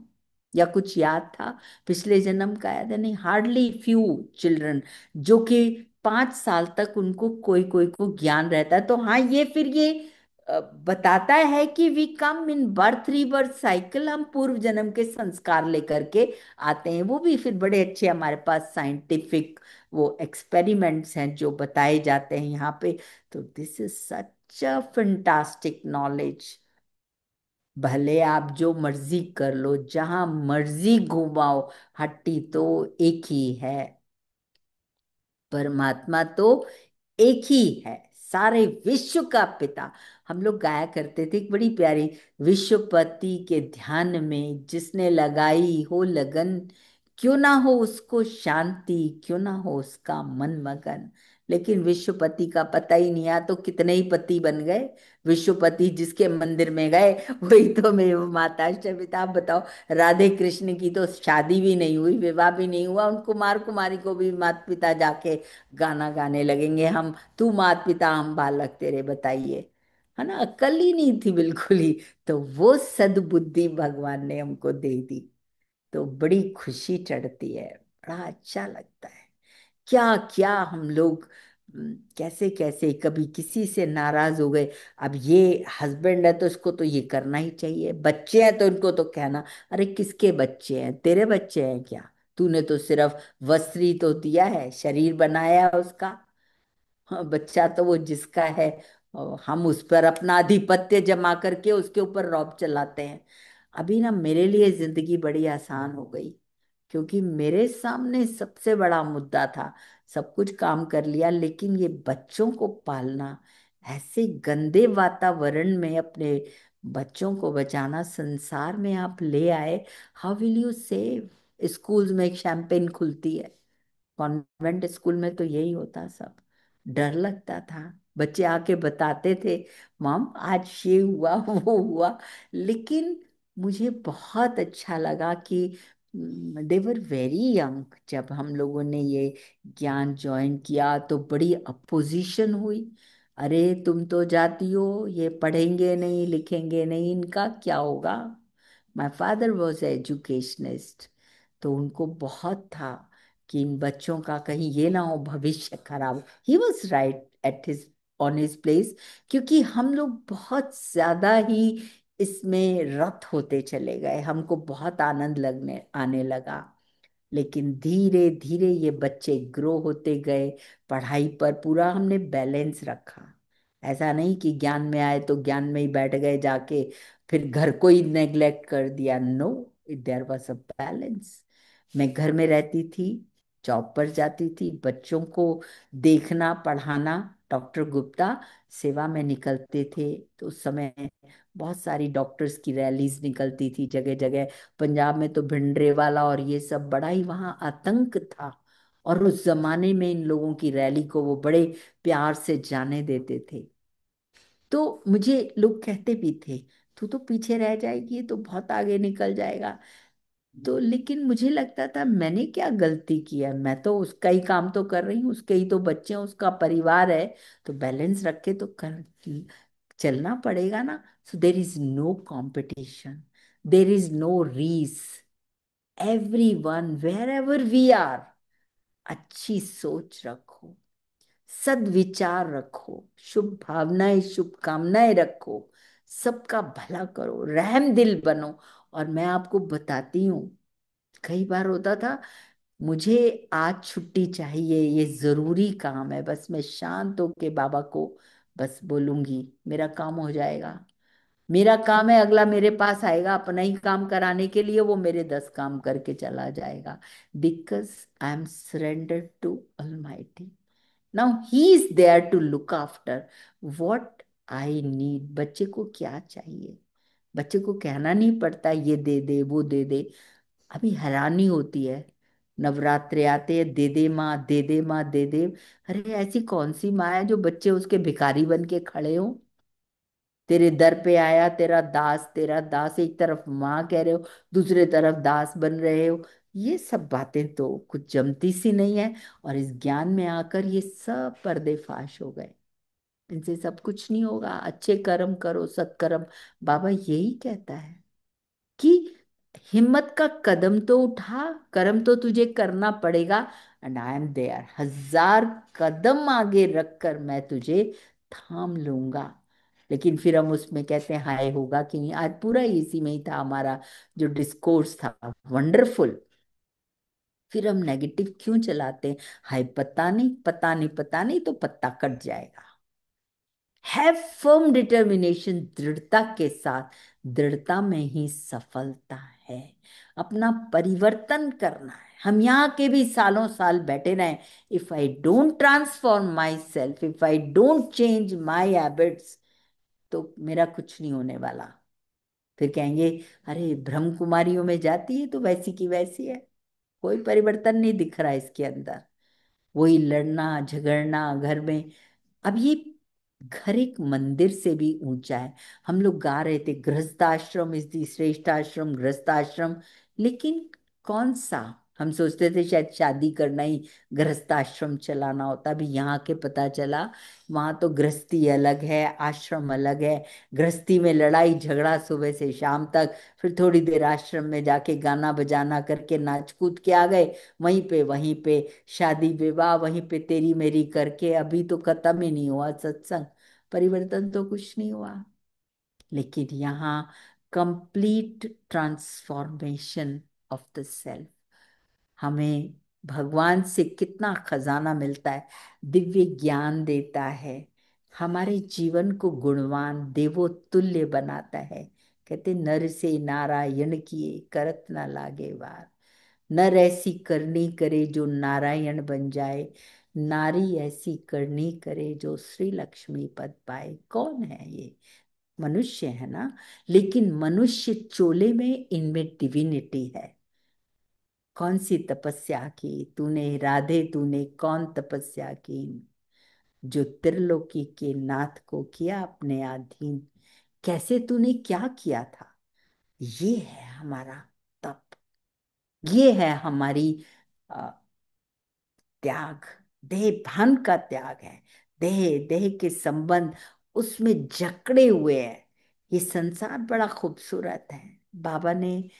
या कुछ याद था पिछले जन्म का? याद है? नहीं, हार्डली फ्यू चिल्ड्रन, जो कि 5 साल तक उनको कोई कोई को ज्ञान रहता है। तो हाँ, ये फिर ये बताता है कि we come in birth rebirth cycle, हम पूर्व जन्म के संस्कार लेकर के आते हैं। वो भी फिर बड़े अच्छे हमारे पास साइंटिफिक वो एक्सपेरिमेंट्स हैं जो बताए जाते हैं यहाँ पे। तो this is such a fantastic knowledge. भले आप जो मर्जी कर लो, जहां मर्जी घुमाओ, हट्टी तो एक ही है, परमात्मा तो एक ही है, सारे विश्व का पिता। हम लोग गाया करते थे एक बड़ी प्यारी, विश्वपति के ध्यान में जिसने लगाई हो लगन, क्यों ना हो उसको शांति, क्यों ना हो उसका मन मगन। लेकिन विश्वपति का पता ही नहीं, आ तो कितने ही पति बन गए। विश्वपति जिसके मंदिर में गए वही तो मेरी माता सविता। आप बताओ, राधे कृष्ण की तो शादी भी नहीं हुई, विवाह भी नहीं हुआ, उन कुमार कुमारी को भी माता पिता जाके गाना गाने लगेंगे, हम तू मात पिता हम बालक तेरे, बताइए। है ना, अक्ल ही नहीं थी बिल्कुल ही। तो वो सद्बुद्धि भगवान ने हमको दे दी, तो बड़ी खुशी चढ़ती है, बड़ा अच्छा लगता है। क्या क्या हम लोग कैसे कैसे कभी किसी से नाराज हो गए। अब ये हस्बैंड है तो इसको तो ये करना ही चाहिए, बच्चे हैं तो इनको तो कहना। अरे किसके बच्चे हैं? तेरे बच्चे हैं क्या? तूने तो सिर्फ वस्त्री तो दिया है, शरीर बनाया है उसका। हाँ, बच्चा तो वो जिसका है, और हम उस पर अपना आधिपत्य जमा करके उसके ऊपर रौब चलाते हैं। अभी ना मेरे लिए जिंदगी बड़ी आसान हो गई, क्योंकि मेरे सामने सबसे बड़ा मुद्दा था। सब कुछ काम कर लिया, लेकिन ये बच्चों को पालना, ऐसे गंदे वातावरण में अपने बच्चों को बचाना, संसार में आप ले आए। How will you save? Schools में एक शैंपेन खुलती है, कॉन्वेंट स्कूल में तो यही होता सब। डर लगता था, बच्चे आके बताते थे, मॉम आज ये हुआ वो हुआ। लेकिन मुझे बहुत अच्छा लगा कि दे वर वेरी यंग जब हम लोगों ने ये ज्ञान ज्वाइन किया, तो बड़ी अपोजिशन हुई। अरे तुम तो जाती हो, ये पढ़ेंगे नहीं लिखेंगे नहीं, इनका क्या होगा? माय फादर वॉज एजुकेशनिस्ट, तो उनको बहुत था कि इन बच्चों का कहीं ये ना हो भविष्य खराब। He was right at his on his place, क्योंकि हम लोग बहुत ज्यादा ही इसमें रत होते चले गए, हमको बहुत आनंद लगने आने लगा। लेकिन धीरे धीरे ये बच्चे ग्रो होते गए, पढ़ाई पर पूरा हमने बैलेंस रखा। ऐसा नहीं कि ज्ञान में आए तो ज्ञान में ही बैठ गए जाके, फिर घर को ही नेग्लेक्ट कर दिया। No, there was a balance. मैं घर में रहती थी, जॉब पर जाती थी, बच्चों को देखना पढ़ाना, डॉक्टर गुप्ता सेवा में निकलते थे तो उस समय बहुत सारी डॉक्टर्स की रैलीज निकलती थी जगह जगह। पंजाब में तो भिंडरेवाला और ये सब बड़ा ही वहाँ आतंक था। और उस जमाने में इन लोगों की रैली को वो बड़े प्यार से जाने देते थे। तो मुझे लोग कहते भी थे तू तो पीछे रह जाएगी, तो बहुत आगे निकल जाएगा। तो लेकिन मुझे लगता था मैंने क्या गलती किया है, मैं तो उसका ही काम तो कर रही हूँ, उसके ही तो बच्चे हैं, उसका परिवार है। तो बैलेंस रख के तो कर चलना पड़ेगा ना। So there is no competition, there is no race, every one wherever we are, अच्छी सोच रखो, सद्विचार रखो, शुभ भावनाएं शुभकामनाएं रखो, सबका भला करो, रहम दिल बनो। और मैं आपको बताती हूँ, कई बार होता था मुझे आज छुट्टी चाहिए, ये जरूरी काम है, बस मैं शांत होके बाबा को बस बोलूंगी मेरा काम हो जाएगा। मेरा काम है, अगला मेरे पास आएगा अपना ही काम कराने के लिए, वो मेरे 10 काम करके चला जाएगा। Because I am surrender to almighty. Now he is there to look after what I need. बच्चे को क्या चाहिए, बच्चे को कहना नहीं पड़ता ये दे दे वो दे दे। अभी हैरानी होती है, नवरात्रे आते हैं, दे दे माँ दे दे माँ दे दे। अरे ऐसी कौन सी माँ है जो बच्चे उसके भिखारी बन के खड़े हो? तेरे दर पे आया तेरा दास, तेरा दास, एक तरफ माँ कह रहे हो, दूसरे तरफ दास बन रहे हो। ये सब बातें तो कुछ जमती सी नहीं है। और इस ज्ञान में आकर ये सब पर्देफाश हो गए। इनसे सब कुछ नहीं होगा, अच्छे कर्म करो, सत्कर्म। बाबा यही कहता है कि हिम्मत का कदम तो उठा, कर्म तो तुझे करना पड़ेगा। एंड आई एम देयर, 1000 कदम आगे रखकर मैं तुझे थाम लूंगा। लेकिन फिर हम उसमें कहते हैं हाय होगा कि नहीं। आज पूरा इसी में ही था हमारा जो डिस्कोर्स था, वंडरफुल। फिर हम नेगेटिव क्यों चलाते हैं? हाय पता नहीं पता नहीं पता नहीं, तो पत्ता कट जाएगा। हैव फर्म डिटर्मिनेशन, दृढ़ता के साथ। दृढ़ता में ही सफलता है। अपना परिवर्तन करना है। हम यहाँ के भी सालों साल बैठे रहे, if I don't transform my self, if I don't change my habits, तो मेरा कुछ नहीं होने वाला। फिर कहेंगे अरे ब्रह्म कुमारियों में जाती है तो वैसी की वैसी है, कोई परिवर्तन नहीं दिख रहा इसके अंदर। वही लड़ना झगड़ना घर में। अब ये घर एक मंदिर से भी ऊंचा है। हम लोग गा रहे थे गृहस्थाश्रम इज द श्रेष्ठ आश्रम, गृहस्थाश्रम। लेकिन कौन सा? हम सोचते थे शायद शादी करना ही गृहस्थाश्रम चलाना होता। अभी यहाँ के पता चला वहां तो गृहस्थी अलग है, आश्रम अलग है। गृहस्थी में लड़ाई झगड़ा सुबह से शाम तक, फिर थोड़ी देर आश्रम में जाके गाना बजाना करके नाच कूद के आ गए। वहीं पे शादी विवाह, वहीं पे तेरी मेरी करके अभी तो खत्म ही नहीं हुआ सत्संग। परिवर्तन तो कुछ नहीं हुआ। लेकिन यहाँ complete transformation of the self. हमें भगवान से कितना खजाना मिलता है, दिव्य ज्ञान देता है, हमारे जीवन को गुणवान देवोतुल्य बनाता है। कहते नर से नारायण किए करत ना लागे वार। नर ऐसी करनी करे जो नारायण बन जाए, नारी ऐसी करनी करे जो श्री लक्ष्मी पद पाए। कौन है ये? मनुष्य है ना। लेकिन मनुष्य चोले में, इनमें डिविनिटी है। कौन सी तपस्या की तूने राधे, तूने कौन तपस्या की जो त्रिलोकी के नाथ को किया अपने अधीन? कैसे तूने क्या किया था? ये है हमारा तप, ये है हमारी त्याग। देह भान का त्याग है। देह देह के संबंध उसमें जकड़े हुए हैं। ये संसार बड़ा खूबसूरत है। बाबा ने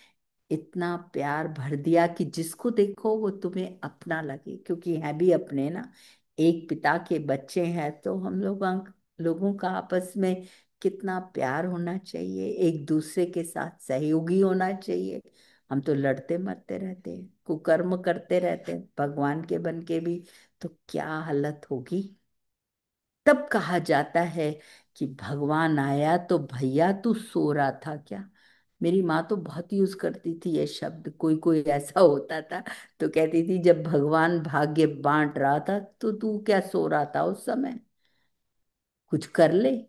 इतना प्यार भर दिया कि जिसको देखो वो तुम्हें अपना लगे, क्योंकि है भी अपने ना। एक पिता के बच्चे हैं तो हम लोगों का आपस में कितना प्यार होना चाहिए, एक दूसरे के साथ सहयोगी होना चाहिए। हम तो लड़ते मरते रहते हैं, कुकर्म करते रहते हैं भगवान के बन के भी। तो क्या हालत होगी? तब कहा जाता है कि भगवान आया तो भैया तू सो रहा था क्या? मेरी माँ तो बहुत यूज करती थी ये शब्द। कोई कोई ऐसा होता था तो कहती थी जब भगवान भाग्य बांट रहा था तो तू क्या सो रहा था उस समय? कुछ कर ले।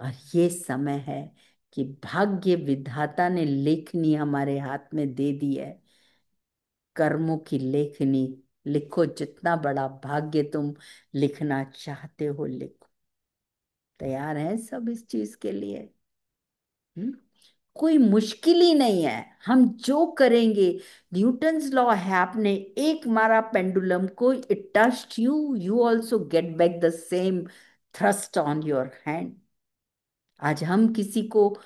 और ये समय है कि भाग्य विधाता ने लेखनी हमारे हाथ में दे दी है, कर्मों की लेखनी। लिखो, जितना बड़ा भाग्य तुम लिखना चाहते हो लिखो। तैयार है सब इस चीज के लिए? हम्म? कोई मुश्किल ही नहीं है, हम जो करेंगे। न्यूटन्स लॉ है, आपने एक मारा पेंडुलम को, it touched you, you also get back the same thrust on your hand. आज हम किसी को,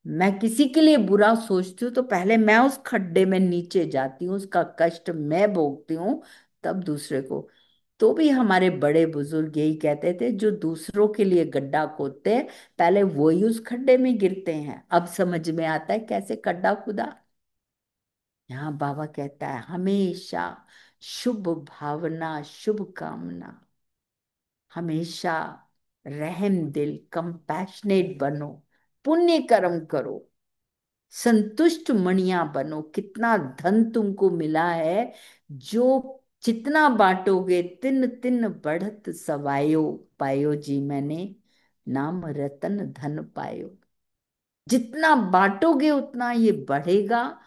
मैं किसी के लिए बुरा सोचती हूँ तो पहले मैं उस खड्डे में नीचे जाती हूँ, उसका कष्ट मैं भोगती हूँ, तब दूसरे को। तो भी हमारे बड़े बुजुर्ग यही कहते थे, जो दूसरों के लिए गड्ढा खोदते हैं पहले वही उस खड्डे में गिरते हैं। अब समझ में आता है कैसे खड्डा खुदा। यहाँ बाबा कहता है हमेशा शुभ भावना, शुभ कामना, हमेशा रहम दिल, कंपैशनेट बनो, पुण्य कर्म करो, संतुष्ट मणिया बनो। कितना धन तुमको मिला है, जो जितना बांटोगे तिन तिन बढ़त सवायो, पायो जी मैंने नाम रतन धन पायो। जितना बांटोगे उतना ये बढ़ेगा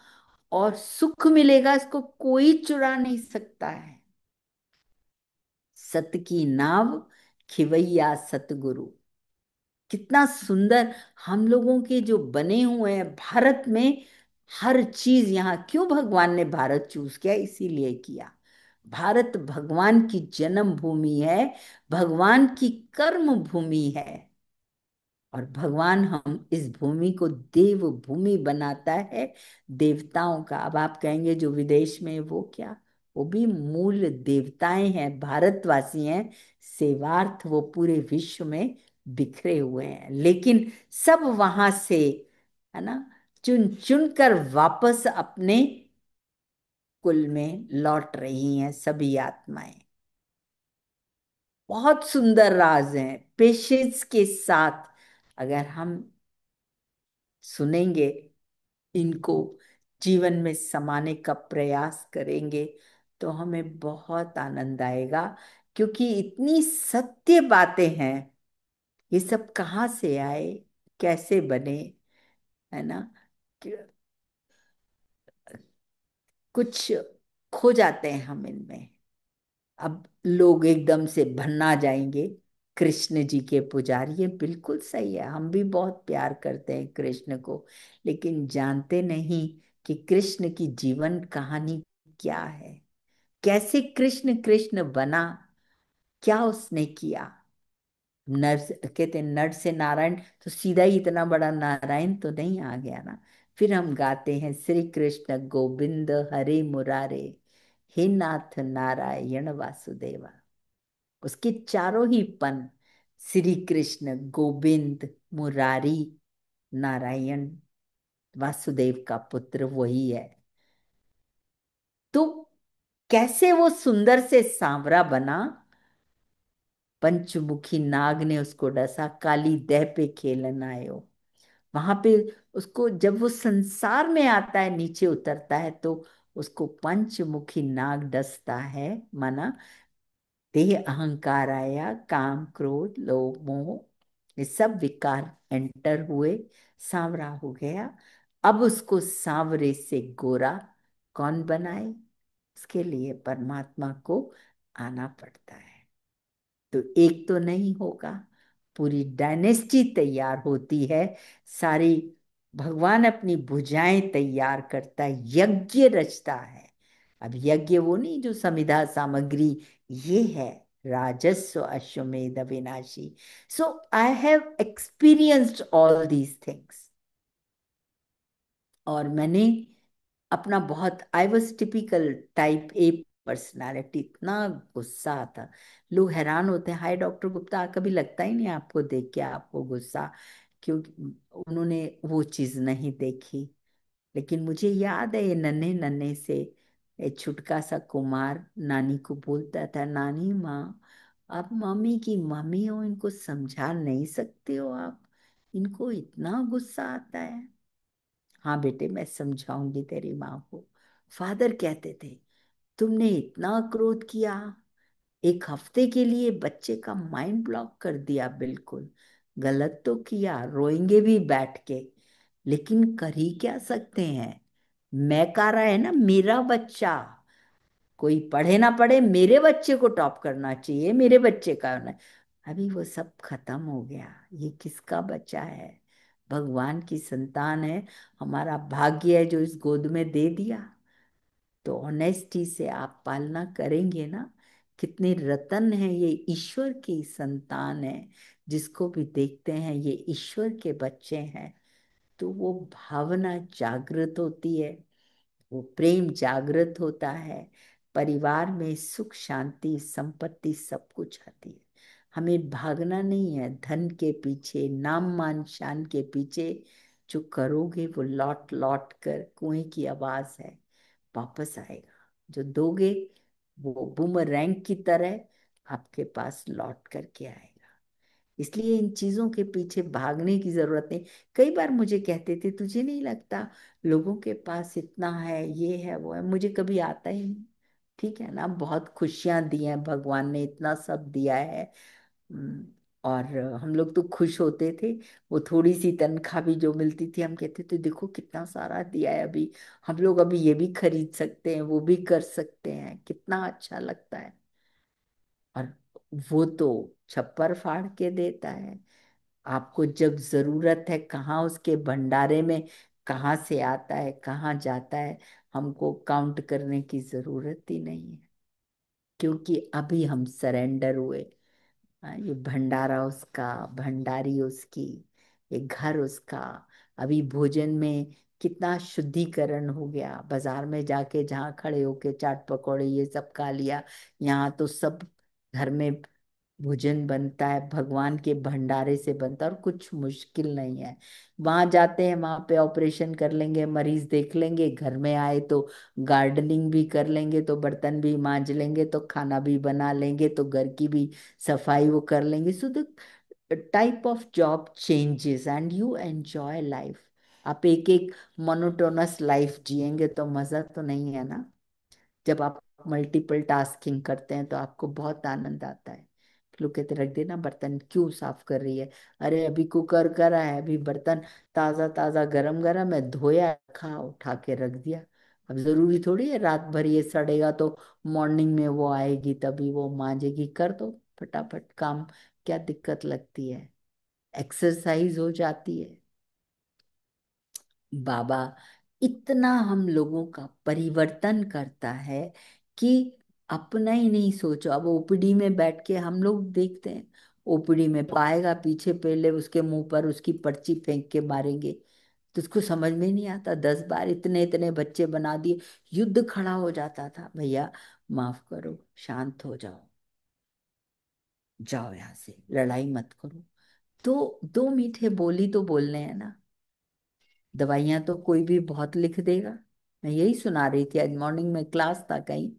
और सुख मिलेगा, इसको कोई चुरा नहीं सकता है। सत की नाव खिवैया सतगुरु। कितना सुंदर हम लोगों के जो बने हुए हैं भारत में। हर चीज यहाँ, क्यों भगवान ने भारत चूज किया? इसीलिए किया। भारत भगवान की जन्म भूमि है, भगवान की कर्म भूमि है। और भगवान हम इस भूमि को देव भूमि बनाता है, देवताओं का। अब आप कहेंगे जो विदेश में है, वो क्या? वो भी मूल देवताएं हैं, भारतवासी हैं, सेवार्थ वो पूरे विश्व में बिखरे हुए हैं। लेकिन सब वहां से, है ना, चुन चुन कर वापस अपने कुल में लौट रही हैं सभी आत्माएं। बहुत सुंदर राज हैं, पेशेंस के साथ अगर हम सुनेंगे, इनको जीवन में समाने का प्रयास करेंगे, तो हमें बहुत आनंद आएगा। क्योंकि इतनी सत्य बातें हैं। ये सब कहाँ से आए, कैसे बने, है ना? कि- कुछ खो जाते हैं हम इनमें। अब लोग एकदम से भन्ना जाएंगे कृष्ण जी के पुजारी। ये बिल्कुल सही है, हम भी बहुत प्यार करते हैं कृष्ण को, लेकिन जानते नहीं कि कृष्ण की जीवन कहानी क्या है। कैसे कृष्ण कृष्ण बना, क्या उसने किया। नर कहते हैं नर से नारायण, तो सीधा ही इतना बड़ा नारायण तो नहीं आ गया ना। फिर हम गाते हैं श्री कृष्ण गोविंद हरे मुरारे, हे नाथ नारायण वासुदेवा। उसके चारों ही पन, श्री कृष्ण गोविंद मुरारी नारायण, वासुदेव का पुत्र वही है। तो कैसे वो सुंदर से सांवरा बना, पंचमुखी नाग ने उसको डसा, काली देह पे खेलन आयो। वहां पे उसको, जब वो संसार में आता है, नीचे उतरता है, तो उसको पंचमुखी नाग डसता है। माना देह अहंकार आया, काम क्रोध लोभ मोह, ये सब विकार एंटर हुए, सांवरा हो गया। अब उसको सांवरे से गोरा कौन बनाए? उसके लिए परमात्मा को आना पड़ता है। तो एक तो नहीं होगा, पूरी डायनेस्टी तैयार होती है। सारी भगवान अपनी भुजाएं तैयार करता है, यज्ञ रचता है। अब यज्ञ वो नहीं जो समिधा सामग्री, ये है राजस्व अश्वमेध विनाशी। So I have experienced all these things. और मैंने अपना बहुत, I was typical type A personality. इतना गुस्सा आता, लोग हैरान होते हैं, हाय डॉक्टर गुप्ता, कभी लगता ही नहीं आपको देख के आपको गुस्सा, क्योंकि उन्होंने वो चीज नहीं देखी। लेकिन मुझे याद है, ये नन्हे नन्हे से एक छुटका सा कुमार नानी को बोलता था, नानी माँ, आप मम्मी की मम्मी हो, इनको समझा नहीं सकते हो आप, इनको इतना गुस्सा आता है। हाँ बेटे, मैं समझाऊंगी तेरी माँ को। फादर कहते थे, तुमने इतना क्रोध किया, एक हफ्ते के लिए बच्चे का माइंड ब्लॉक कर दिया बिल्कुल। गलत तो किया, रोएंगे भी बैठ के, लेकिन कर ही क्या सकते हैं। मैं कह रहा है ना, मेरा बच्चा, कोई पढ़े ना पढ़े, मेरे बच्चे को टॉप करना चाहिए, मेरे बच्चे का होना है। अभी वो सब खत्म हो गया। ये किसका बच्चा है? भगवान की संतान है। हमारा भाग्य है जो इस गोद में दे दिया। तो ऑनेस्टी से आप पालना करेंगे ना। कितने रतन है ये, ईश्वर की संतान है। जिसको भी देखते हैं ये ईश्वर के बच्चे हैं। तो वो भावना जागृत होती है, वो प्रेम जागृत होता है। परिवार में सुख शांति संपत्ति सब कुछ आती है। हमें भागना नहीं है धन के पीछे, नाम मान शान के पीछे। जो करोगे वो लौट लौट कर, कुएं की आवाज है, वापस आएगा। जो दोगे वो बूमरैंग की तरह आपके पास लौट करके आएगा। इसलिए इन चीजों के पीछे भागने की जरूरत नहीं। कई बार मुझे कहते थे, तुझे नहीं लगता लोगों के पास इतना है, ये है वो है? मुझे कभी आता ही नहीं। ठीक है ना, बहुत खुशियां दी हैं भगवान ने, इतना सब दिया है। हम्म, और हम लोग तो खुश होते थे। वो थोड़ी सी तनख्वाह भी जो मिलती थी, हम कहते थे देखो कितना सारा दिया है, अभी हम लोग अभी ये भी खरीद सकते हैं, वो भी कर सकते हैं, कितना अच्छा लगता है। और वो तो छप्पर फाड़ के देता है। आपको जब जरूरत है, कहाँ उसके भंडारे में कहाँ से आता है कहाँ जाता है, हमको काउंट करने की जरूरत ही नहीं है। क्योंकि अभी हम सरेंडर हुए। ये भंडारा उसका, भंडारी उसकी, ये घर उसका। अभी भोजन में कितना शुद्धिकरण हो गया। बाजार में जाके जहाँ खड़े होके चाट पकौड़े ये सब खा लिया, यहाँ तो सब घर में भोजन बनता है, भगवान के भंडारे से बनता है, और कुछ मुश्किल नहीं है। वहां जाते हैं, वहां पे ऑपरेशन कर लेंगे, मरीज देख लेंगे, घर में आए तो गार्डनिंग भी कर लेंगे, तो बर्तन भी मांज लेंगे, तो खाना भी बना लेंगे, तो घर की भी सफाई वो कर लेंगे। So the type of job changes and you enjoy life. आप एक एक मोनोटोनस लाइफ जिएंगे तो मजा तो नहीं है ना। जब आप मल्टीपल टास्किंग करते हैं तो आपको बहुत आनंद आता है। लोग कहते रख देना बर्तन, क्यों साफ कर रही है? अरे अभी कुकर करा है, अभी बर्तन ताजा ताजा गरम गरम है, धोया रखा, उठा के रख दिया। अब जरूरी थोड़ी है रात भर ये सड़ेगा तो मॉर्निंग में वो आएगी तभी वो मांजेगी। कर दो फटाफट काम, क्या दिक्कत लगती है? एक्सरसाइज हो जाती है। बाबा इतना हम लोगों का परिवर्तन करता है कि अपना ही नहीं सोचो। अब ओपीडी में बैठ के हम लोग देखते हैं, ओपीडी में पाएगा पीछे, पहले उसके मुंह पर उसकी पर्ची फेंक के मारेंगे। तो उसको समझ में नहीं आता, 10 बार इतने इतने बच्चे बना दिए। युद्ध खड़ा हो जाता था, भैया माफ करो, शांत हो जाओ, जाओ यहाँ से, लड़ाई मत करो। तो दो मीठे बोली तो बोलने हैं ना। दवाइयां तो कोई भी बहुत लिख देगा। मैं यही सुना रही थी, आज मॉर्निंग में क्लास था कहीं।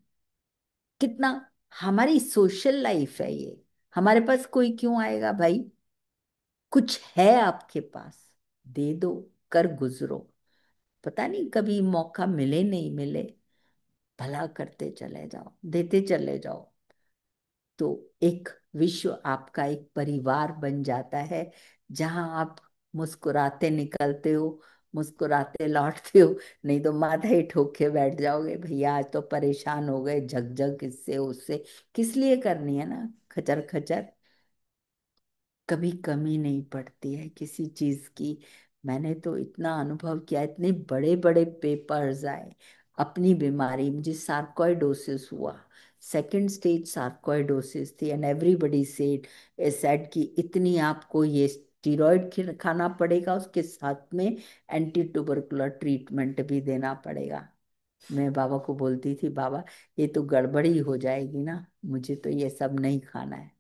कितना हमारी सोशल लाइफ है ये। हमारे पास कोई क्यों आएगा भाई? कुछ है आपके पास, दे दो, कर गुजरो। पता नहीं कभी मौका मिले नहीं मिले, भला करते चले जाओ, देते चले जाओ। तो एक विश्व आपका एक परिवार बन जाता है, जहां आप मुस्कुराते निकलते हो, मुस्कुराते लौटते हो। नहीं तो माथा ही ठोक के बैठ जाओगे, भैया आज तो परेशान हो गए, झकझक इससे उससे। किस लिए करनी है ना खचर खचर। कभी कमी नहीं पड़ती है किसी चीज की। मैंने तो इतना अनुभव किया, इतने बड़े बड़े पेपर्स आए। अपनी बीमारी, मुझे सार्कोइडोसिस हुआ, सेकंड स्टेज सार्कोइडोसिस थी, एंड एवरीबडी सेड कि इतनी आपको ये स्टीरॉयड खाना पड़ेगा, उसके साथ में एंटी ट्यूबरकुलर ट्रीटमेंट भी देना पड़ेगा। मैं बाबा को बोलती थी, बाबा ये तो गड़बड़ी हो जाएगी ना, मुझे तो ये सब नहीं खाना है।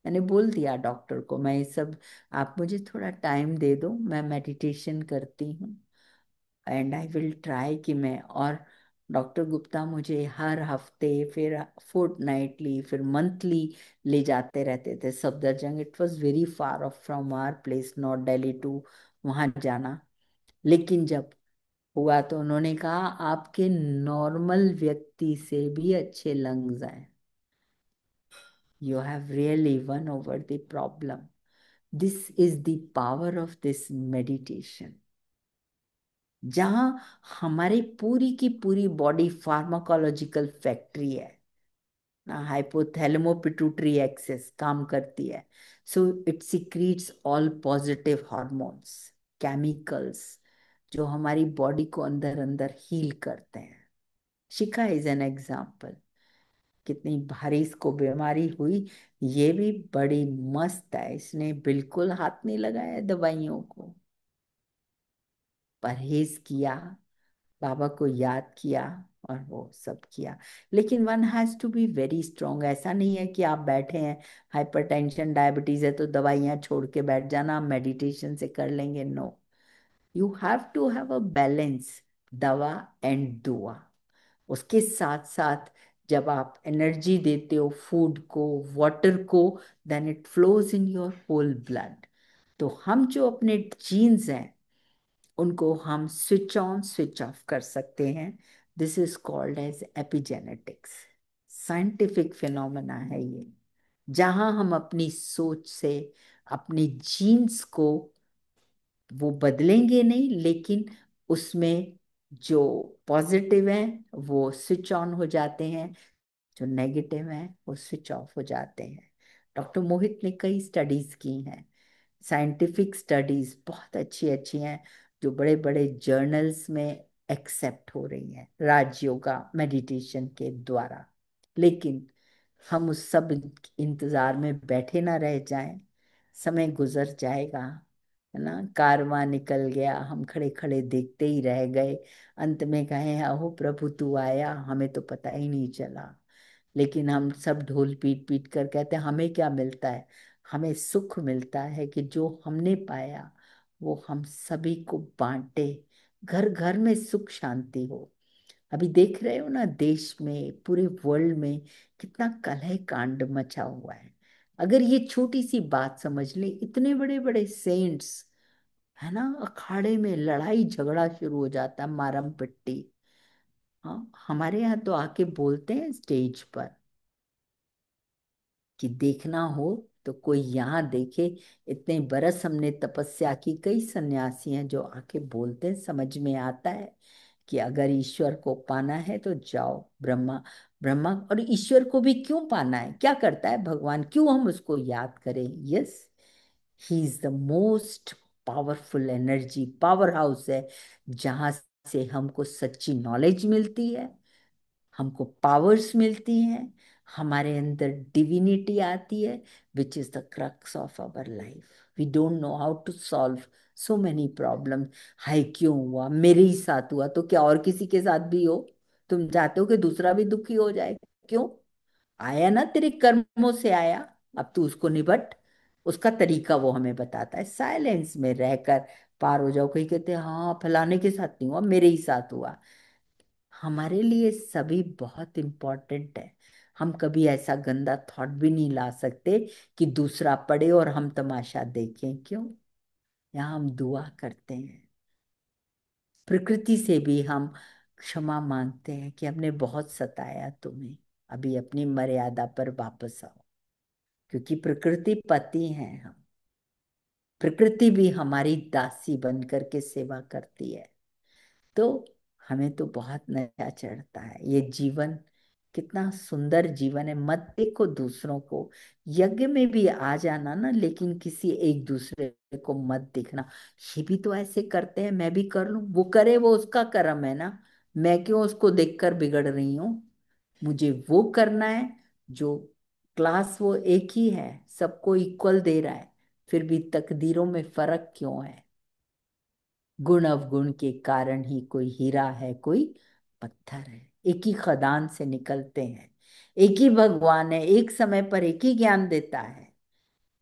मैंने बोल दिया डॉक्टर को, मैं ये सब, आप मुझे थोड़ा टाइम दे दो, मैं मेडिटेशन करती हूँ एंड आई विल ट्राई कि मैं। और डॉक्टर गुप्ता मुझे हर हफ्ते, फिर फोर्टनाइटली, फिर मंथली ले जाते रहते थे Safdarjung. It was very far off from our place, north Delhi to वहाँ जाना। लेकिन जब हुआ तो उन्होंने कहा आपके नॉर्मल व्यक्ति से भी अच्छे लंग्स हैं। You have really won over the problem. This is the power of this meditation. जहां हमारी पूरी की पूरी बॉडी फार्माकोलॉजिकल फैक्ट्री है ना, हाइपोथैलेमो पिट्यूटरी एक्सेस काम करती है। So it secretes all positive hormones, chemicals, जो हमारी बॉडी को अंदर अंदर हील करते हैं। शिखा इज एन एग्जाम्पल। कितनी भारी इसको बीमारी हुई, ये भी बड़ी मस्त है, इसने बिल्कुल हाथ नहीं लगाया दवाइयों को, परहेज किया, बाबा को याद किया और वो सब किया। लेकिन one has to be very strong. ऐसा नहीं है कि आप बैठे हैं, हाइपरटेंशन डायबिटीज है तो दवाइयां छोड़ के बैठ जाना, आप मेडिटेशन से कर लेंगे। No, you have to have a balance, दवा एंड दुआ। उसके साथ साथ जब आप एनर्जी देते हो फूड को, वाटर को, then it flows in your whole blood. तो हम जो अपने जीन्स हैं उनको हम स्विच ऑन स्विच ऑफ कर सकते हैं। This is called as epigenetics. Scientific phenomena है ये, जहां हम अपनी सोच से अपनी जीन्स को वो बदलेंगे नहीं, लेकिन उसमें जो पॉजिटिव है वो स्विच ऑन हो जाते हैं, जो नेगेटिव है वो स्विच ऑफ हो जाते हैं। डॉक्टर मोहित ने कई स्टडीज की हैं, साइंटिफिक स्टडीज बहुत अच्छी अच्छी हैं, जो बड़े बड़े जर्नल्स में एक्सेप्ट हो रही हैं राजयोगा मेडिटेशन के द्वारा। लेकिन हम उस सब इंतजार में बैठे ना रह जाएं। समय गुजर जाएगा, है ना, कारवां निकल गया, हम खड़े खड़े देखते ही रह गए। अंत में कहें अहो प्रभु तू आया, हमें तो पता ही नहीं चला। लेकिन हम सब ढोल पीट पीट कर कहते हैं हमें क्या मिलता है। हमें सुख मिलता है कि जो हमने पाया वो हम सभी को बांटे, घर घर में सुख शांति हो। अभी देख रहे हो ना, देश में, पूरे वर्ल्ड में कितना कलह कांड मचा हुआ है। अगर ये छोटी सी बात समझ ले, इतने बड़े बड़े सेंट्स, है ना, अखाड़े में लड़ाई झगड़ा शुरू हो जाता, मारम पिट्टी। हाँ, हमारे यहाँ तो आके बोलते हैं स्टेज पर कि देखना हो तो कोई यहाँ देखे। इतने बरस हमने तपस्या की, कई सन्यासी हैं जो आके बोलते हैं, समझ में आता है कि अगर ईश्वर को पाना है तो जाओ ब्रह्मा। ब्रह्मा और ईश्वर को भी क्यों पाना है, क्या करता है भगवान, क्यों हम उसको याद करें। Yes, he is the most powerful energy, power house है, जहां से हमको सच्ची नॉलेज मिलती है, हमको पावर्स मिलती हैं, हमारे अंदर डिविनिटी आती है, which is the crux of our life. We don't know how to solve so many problem. हाय क्यों हुआ, मेरे ही साथ हुआ तो क्या और किसी के साथ भी हो? तुम चाहते हो कि दूसरा भी दुखी हो जाए? क्यों? आया ना, तेरे कर्मों से आया, अब तू उसको निपट। उसका तरीका वो हमें बताता है, साइलेंस में रहकर पार हो जाओ। कहीं कहते हैं हाँ फलाने के साथ नहीं हुआ, मेरे ही साथ हुआ। हमारे लिए सभी बहुत इम्पोर्टेंट है। हम कभी ऐसा गंदा थॉट भी नहीं ला सकते कि दूसरा पढ़े और हम तमाशा देखें। क्यों? यहाँ हम दुआ करते हैं, प्रकृति से भी हम क्षमा मांगते हैं कि हमने बहुत सताया तुम्हें, अभी अपनी मर्यादा पर वापस आओ। क्योंकि प्रकृति पति हैं हम, प्रकृति भी हमारी दासी बन करके सेवा करती है। तो हमें तो बहुत नशा चढ़ता है। ये जीवन कितना सुंदर जीवन है। मत देखो दूसरों को, यज्ञ में भी आ जाना ना, लेकिन किसी एक दूसरे को मत देखना। ये भी तो ऐसे करते हैं, मैं भी कर लूं, वो करे वो उसका कर्म है ना, मैं क्यों उसको देखकर बिगड़ रही हूँ। मुझे वो करना है जो क्लास वो एक ही है, सबको इक्वल दे रहा है, फिर भी तकदीरों में फर्क क्यों है? गुण अवगुण के कारण ही कोई हीरा है, कोई पत्थर है। एक ही खदान से निकलते हैं, एक ही भगवान है, एक समय पर एक ही ज्ञान देता है।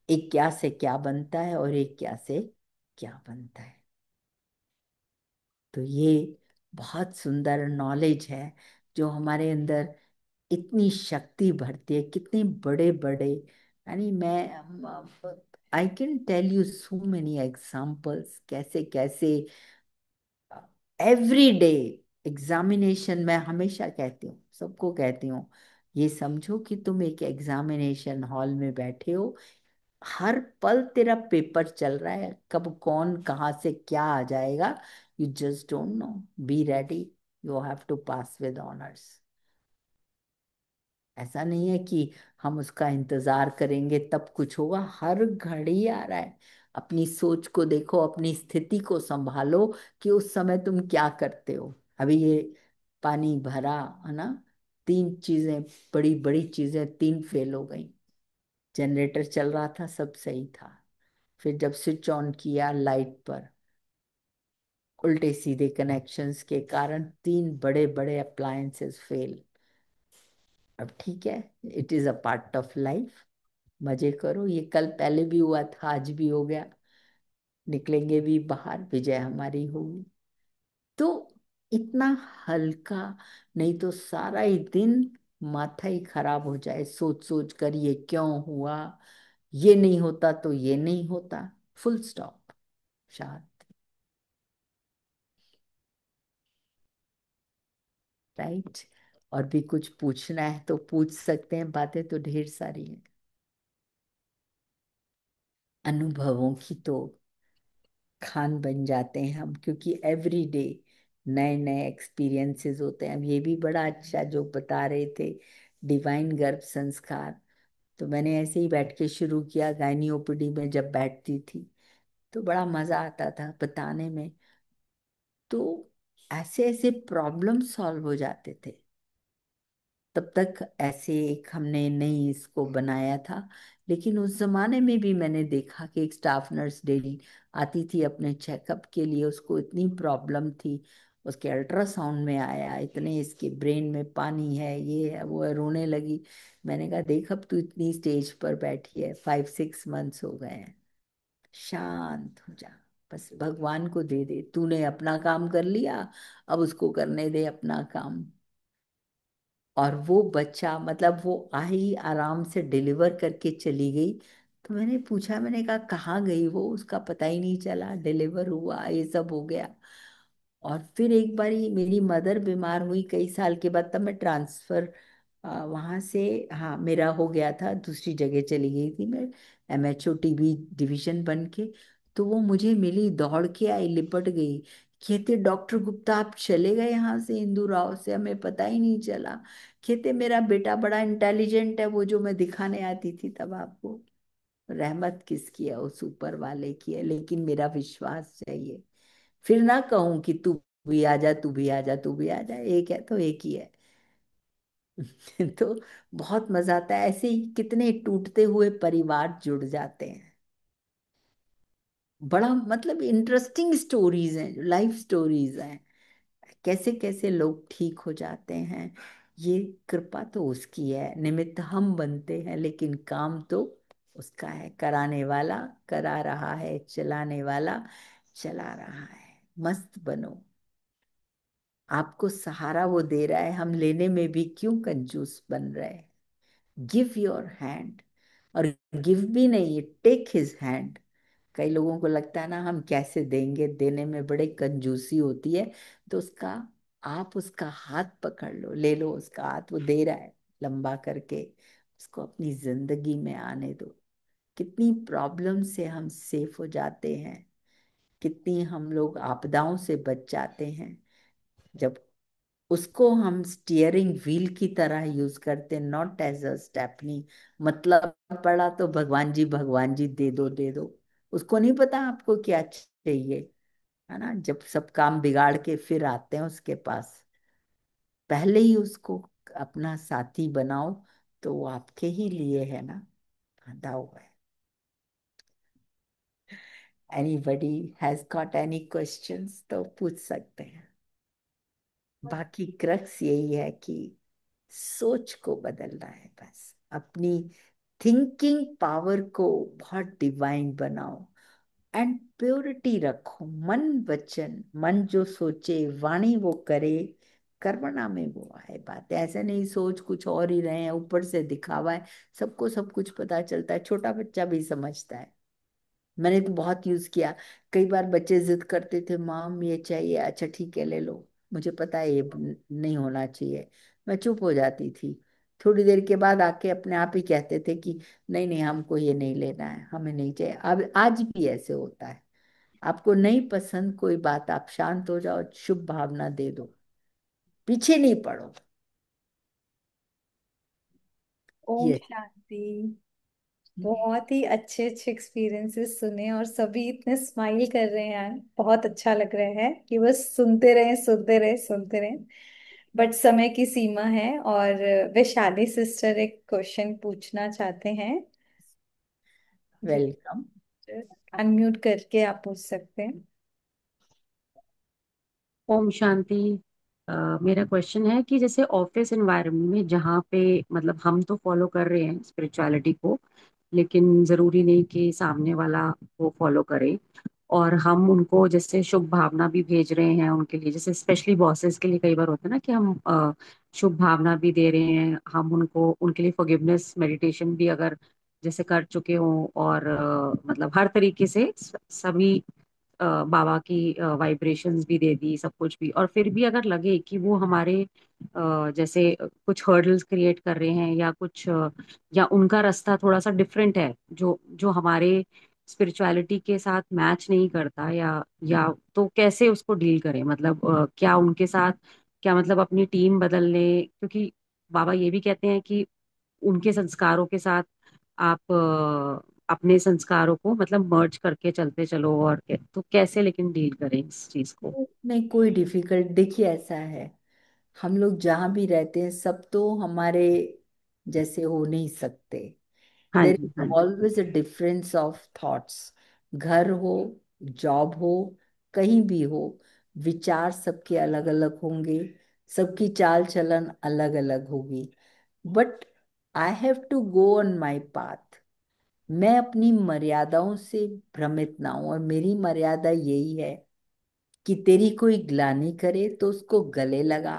एक क्या से क्या बनता है और एक क्या से क्या बनता है। तो ये बहुत सुंदर नॉलेज है जो हमारे अंदर इतनी शक्ति भरती है। कितने बड़े बड़े, यानी मैं I can tell you so many examples, कैसे कैसे एवरी डे एग्जामिनेशन। मैं हमेशा कहती हूँ, सबको कहती हूँ, ये समझो कि तुम एक एग्जामिनेशन हॉल में बैठे हो, हर पल तेरा पेपर चल रहा है, कब कौन कहाँ से क्या आ जाएगा, you just don't know. Be ready, you have to pass with honours. ऐसा नहीं है कि हम उसका इंतजार करेंगे तब कुछ होगा, हर घड़ी आ रहा है। अपनी सोच को देखो, अपनी स्थिति को संभालो कि उस समय तुम क्या करते हो। अभी ये पानी भरा है ना, तीन चीजें, बड़ी बड़ी चीजें तीन फेल हो गई। जनरेटर चल रहा था, सब सही था। फिर जब स्विच ऑन किया लाइट पर, उल्टे सीधे कनेक्शंस के कारण तीन बड़े बड़े अप्लायंसेस फेल। अब ठीक है, it is a part of life. मजे करो, ये कल पहले भी हुआ था, आज भी हो गया। निकलेंगे भी बाहर, विजय हमारी होगी। तो इतना हल्का, नहीं तो सारा ही दिन माथा ही खराब हो जाए सोच सोच कर, ये क्यों हुआ, ये नहीं होता तो ये नहीं होता। Full stop. शांत। राइट। और भी कुछ पूछना है तो पूछ सकते हैं, बातें तो ढेर सारी हैं। अनुभवों की तो खान बन जाते हैं हम, क्योंकि एवरी डे नए नए एक्सपीरियंसेस होते हैं। अब ये भी बड़ा अच्छा जो बता रहे थे, डिवाइन गर्भ संस्कार। तो मैंने ऐसे ही बैठ के शुरू किया, गायनी ओपीडी में जब बैठती थी तो बड़ा मजा आता था बताने में। तो ऐसे ऐसे प्रॉब्लम सॉल्व हो जाते थे। तब तक ऐसे एक हमने नहीं इसको बनाया था। लेकिन उस जमाने में भी मैंने देखा कि एक स्टाफ नर्स डेली आती थी अपने चेकअप के लिए, उसको इतनी प्रॉब्लम थी। उसके अल्ट्रासाउंड में आया, इतने इसके ब्रेन में पानी है, ये है वो है, रोने लगी। मैंने कहा देख, अब तू इतनी स्टेज पर बैठी है, 5-6 मंथ्स हो गए हैं, शांत हो जा। बस भगवान को दे दे, तूने अपना काम कर लिया, अब उसको करने दे अपना काम। और वो बच्चा, मतलब वो आई आराम से डिलीवर करके चली गई। तो मैंने पूछा, मैंने कहा कहाँ गई वो, उसका पता ही नहीं चला, डिलीवर हुआ, ये सब हो गया। और फिर एक बारी मेरी मदर बीमार हुई कई साल के बाद, तब मैं ट्रांसफर वहाँ से, हाँ मेरा हो गया था, दूसरी जगह चली गई थी मैं, एमएचओ टीबी डिवीजन बन के। तो वो मुझे मिली, दौड़ के आई, लिपट गई, कहते डॉक्टर गुप्ता आप चले गए यहाँ से, इंदु राव से, हमें पता ही नहीं चला। कहते मेरा बेटा बड़ा इंटेलिजेंट है, वो जो मैं दिखाने आती थी तब आपको। रहमत किसकी है, उस ऊपर वाले की है, लेकिन मेरा विश्वास चाहिए। फिर ना कहूं कि तू भी आ जा, तू भी आ जा, तू भी आ जा, एक है तो एक ही है। तो बहुत मजा आता है, ऐसे ही कितने टूटते हुए परिवार जुड़ जाते हैं। बड़ा मतलब इंटरेस्टिंग स्टोरीज हैं, लाइफ स्टोरीज हैं। कैसे कैसे लोग ठीक हो जाते हैं, ये कृपा तो उसकी है, निमित्त हम बनते हैं, लेकिन काम तो उसका है। कराने वाला करा रहा है, चलाने वाला चला रहा है। मस्त बनो। आपको सहारा वो दे रहा है, हम लेने में भी क्यों कंजूस बन रहे हैं। Give your hand. और गिव भी नहीं, टेक हिज हैंड। कई लोगों को लगता है ना हम कैसे देंगे, देने में बड़े कंजूसी होती है। तो उसका, आप उसका हाथ पकड़ लो, ले लो उसका हाथ, वो दे रहा है लंबा करके, उसको अपनी जिंदगी में आने दो। कितनी प्रॉब्लम से हम सेफ हो जाते हैं, कितनी हम लोग आपदाओं से बच जाते हैं, जब उसको हम स्टीयरिंग व्हील की तरह यूज करते, नॉट एज अ स्टेपनी। मतलब पड़ा तो भगवान जी दे दो दे दो। उसको नहीं पता आपको क्या चाहिए, है ना। जब सब काम बिगाड़ के फिर आते हैं उसके पास, पहले ही उसको अपना साथी बनाओ, तो वो आपके ही लिए है ना, बंधा हुआ है। Anybody has got any questions तो पूछ सकते हैं। बाकी क्रक्स यही है कि सोच को बदलना है, बस अपनी थिंकिंग पावर को बहुत डिवाइन बनाओ, एंड प्योरिटी रखो। मन वचन, मन जो सोचे वाणी वो करे, कर्मणा में वो आए। बात है, ऐसा नहीं सोच कुछ और ही रहे हैं, ऊपर से दिखावा है। सबको सब कुछ पता चलता है, छोटा बच्चा भी समझता है। मैंने तो बहुत यूज किया। कई बार बच्चे जिद करते थे, माम ये चाहिए, अच्छा ठीक है ले लो, मुझे पता है ये नहीं होना चाहिए, मैं चुप हो जाती थी। थोड़ी देर के बाद आके अपने आप ही कहते थे कि नहीं नहीं, हमको ये नहीं लेना है, हमें नहीं चाहिए। अब आज भी ऐसे होता है। आपको नहीं पसंद कोई बात, आप शांत हो जाओ, शुभ भावना दे दो, पीछे नहीं पड़ो। ओम ये शांति। बहुत ही अच्छे अच्छे एक्सपीरियंसेस सुने और सभी इतने स्माइल कर रहे हैं यार, बहुत अच्छा लग रहा है कि बस सुनते रहे सुनते रहे सुनते रहे। बट समय की सीमा है और वैशाली सिस्टर एक क्वेश्चन पूछना चाहते हैं। वेलकम। अनम्यूट करके आप पूछ सकते हैं। ओम शांति। मेरा क्वेश्चन है कि जैसे ऑफिस एनवायरनमेंट में जहाँ पे मतलब हम तो फॉलो कर रहे हैं स्पिरिचुअलिटी को, लेकिन जरूरी नहीं कि सामने वाला वो फॉलो करे। और हम उनको जैसे शुभ भावना भी भेज रहे हैं उनके लिए, जैसे स्पेशली बॉसेस के लिए कई बार होता है ना कि हम शुभ भावना भी दे रहे हैं, हम उनको उनके लिए फॉरगिवनेस मेडिटेशन भी अगर जैसे कर चुके हों, और मतलब हर तरीके से सभी बाबा की वाइब्रेशंस भी दे दी, सब कुछ भी, और फिर भी अगर लगे कि वो हमारे जैसे कुछ हर्डल्स क्रिएट कर रहे हैं या कुछ या उनका रास्ता थोड़ा सा डिफरेंट है जो जो हमारे स्पिरिचुअलिटी के साथ मैच नहीं करता, या तो कैसे उसको डील करें? मतलब क्या उनके साथ, क्या मतलब अपनी टीम बदल लें? क्योंकि बाबा ये भी कहते हैं कि उनके संस्कारों के साथ आप अपने संस्कारों को मतलब मर्ज करके चलते चलो, और तो कैसे लेकिन डील करें इस चीज को? नहीं, कोई डिफिकल्ट, देखिए ऐसा है, हम लोग जहाँ भी रहते हैं सब तो हमारे जैसे हो नहीं सकते। हाँ देर जी, हाँ इज जी। Always a difference of thoughts. घर हो, जॉब हो, कहीं भी हो, विचार सबके अलग अलग होंगे, सबकी चाल चलन अलग अलग होगी। But I have to go on my path. मैं अपनी मर्यादाओं से भ्रमित ना हूं, और मेरी मर्यादा यही है कि तेरी कोई ग्लानि करे तो उसको गले लगा,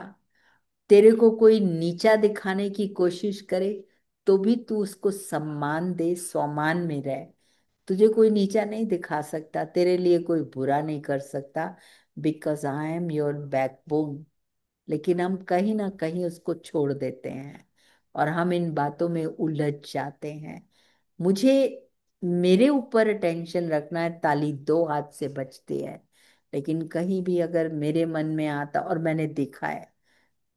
तेरे को कोई नीचा दिखाने की कोशिश करे तो भी तू उसको सम्मान दे, स्वमान में रह। तुझे कोई नीचा नहीं दिखा सकता, तेरे लिए कोई बुरा नहीं कर सकता, because I am your backbone. लेकिन हम कहीं ना कहीं उसको छोड़ देते हैं और हम इन बातों में उलझ जाते हैं। मुझे मेरे ऊपर टेंशन रखना है, ताली दो हाथ से बजती है। लेकिन कहीं भी अगर मेरे मन में आता, और मैंने देखा है,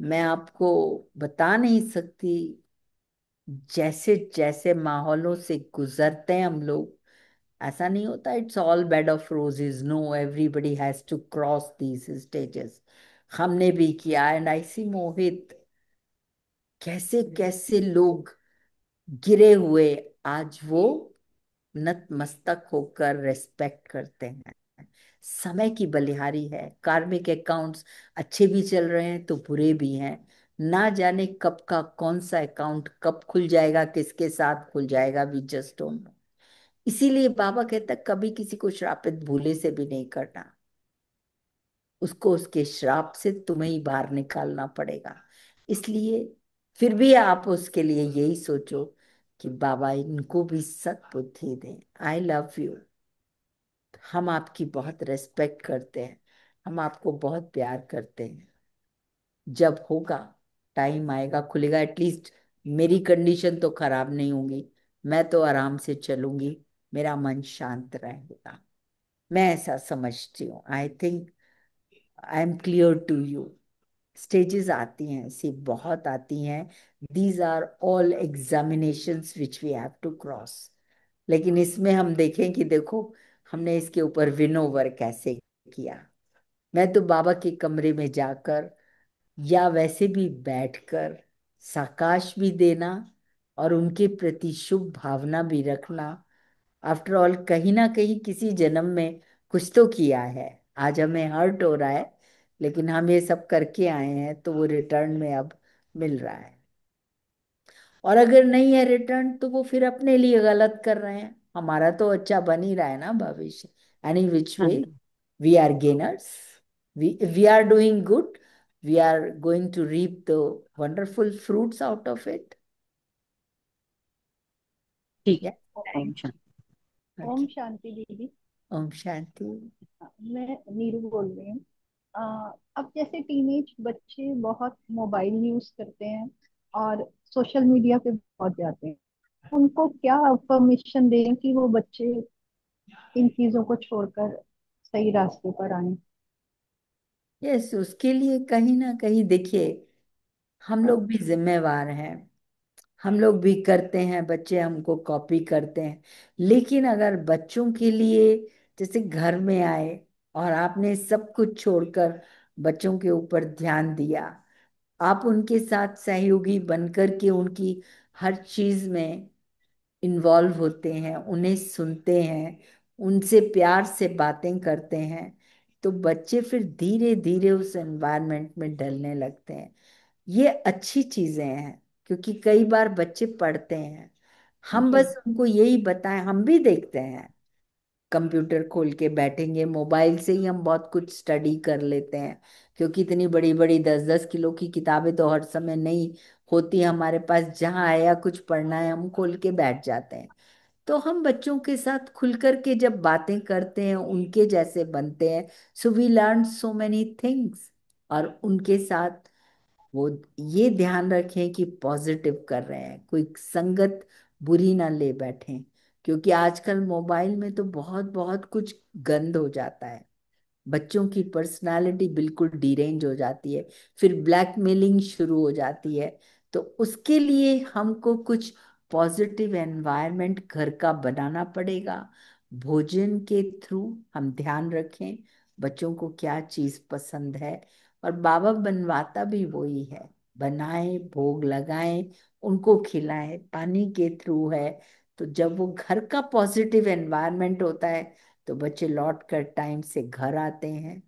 मैं आपको बता नहीं सकती, जैसे जैसे माहौलों से गुजरते हैं हम लोग, ऐसा नहीं होता it's all bed of roses. No, everybody has to cross these stages. हमने भी किया। एंड आई सी मोहित, कैसे कैसे लोग गिरे हुए आज वो नतमस्तक होकर रेस्पेक्ट करते हैं। समय की बलिहारी है, कार्मिक अकाउंट्स अच्छे भी चल रहे हैं तो बुरे भी हैं। ना जाने कब का कौन सा अकाउंट कब खुल जाएगा, किसके साथ खुल जाएगा, वी जस्ट डोंट नो। इसीलिए बाबा कहता है, कभी किसी को श्रापित भूले से भी नहीं करना। उसको उसके श्राप से तुम्हें ही बाहर निकालना पड़ेगा। इसलिए फिर भी आप उसके लिए यही सोचो कि बाबा इनको भी सद्बुद्धि दें। I love you. हम आपकी बहुत रेस्पेक्ट करते हैं, हम आपको बहुत प्यार करते हैं। जब होगा, टाइम आएगा, खुलेगा, एटलीस्ट मेरी कंडीशन तो खराब नहीं होगी, मैं तो आराम से चलूंगी, मेरा मन शांत रहेगा। मैं ऐसा समझती हूँ। I think I am clear to you. Stages आती हैं, ऐसी बहुत आती हैं। These are all examinations which we have to cross. लेकिन इसमें हम देखें कि देखो, हमने इसके ऊपर विनोवर कैसे किया। मैं तो बाबा के कमरे में जाकर या वैसे भी बैठकर साकाश भी देना और उनके प्रति शुभ भावना भी रखना। आफ्टर ऑल कहीं ना कहीं किसी जन्म में कुछ तो किया है। आज हमें हर्ट हो रहा है, लेकिन हम ये सब करके आए हैं तो वो रिटर्न में अब मिल रहा है। और अगर नहीं है रिटर्न तो वो फिर अपने लिए गलत कर रहे हैं, हमारा तो अच्छा बन ही रहा है ना भविष्य। एनी विच हाँ वे, जी। We are gainers. We are doing good, we are going to reap the wonderful fruits out of it. ठीक या है। ओम शांति। ओम ओके। शांति दीदी। ओम शांति। मैं नीरू बोल रही हूँ। अब जैसे टीनेज बच्चे बहुत मोबाइल यूज करते हैं और सोशल मीडिया पे बहुत जाते हैं। उनको क्या परमिशन दें कि वो बच्चे इन चीजों को छोड़कर सही रास्ते पर आए। यस, उसके लिए कहीं ना कहीं देखिए, हम लोग भी जिम्मेवार हैं। हम लोग भी करते हैं, बच्चे हमको कॉपी करते हैं। लेकिन अगर बच्चों के लिए, जैसे घर में आए और आपने सब कुछ छोड़कर बच्चों के ऊपर ध्यान दिया, आप उनके साथ सहयोगी बनकर के उनकी हर चीज में इन्वॉल्व होते हैं, उन्हें सुनते हैं, उनसे प्यार से बातें करते हैं, तो बच्चे फिर धीरे धीरे उस एनवायरनमेंट में ढलने लगते हैं। ये अच्छी चीजें हैं, क्योंकि कई बार बच्चे पढ़ते हैं, हम जी। बस उनको यही बताएं। हम भी देखते हैं, कंप्यूटर खोल के बैठेंगे, मोबाइल से ही हम बहुत कुछ स्टडी कर लेते हैं, क्योंकि इतनी बड़ी बड़ी 10-10 किलो की किताबें तो हर समय नहीं होती हमारे पास। जहाँ आया कुछ पढ़ना है, हम खोल के बैठ जाते हैं। तो हम बच्चों के साथ खुल कर के जब बातें करते हैं, उनके जैसे बनते हैं, so we learn so many things. और उनके साथ वो ये ध्यान रखें कि पॉजिटिव कर रहे हैं, कोई संगत बुरी ना ले बैठें, क्योंकि आजकल मोबाइल में तो बहुत बहुत कुछ गंद हो जाता है। बच्चों की पर्सनालिटी बिल्कुल डिरेंज हो जाती है, फिर ब्लैकमेलिंग शुरू हो जाती है। तो उसके लिए हमको कुछ पॉजिटिव एनवायरनमेंट घर का बनाना पड़ेगा। भोजन के थ्रू हम ध्यान रखें बच्चों को क्या चीज पसंद है। और बाबा बनवाता भी वही है, बनाए, भोग लगाएं, उनको खिलाएं, पानी के थ्रू है। तो जब वो घर का पॉजिटिव एनवायरनमेंट होता है, तो बच्चे लौट कर टाइम से घर आते हैं।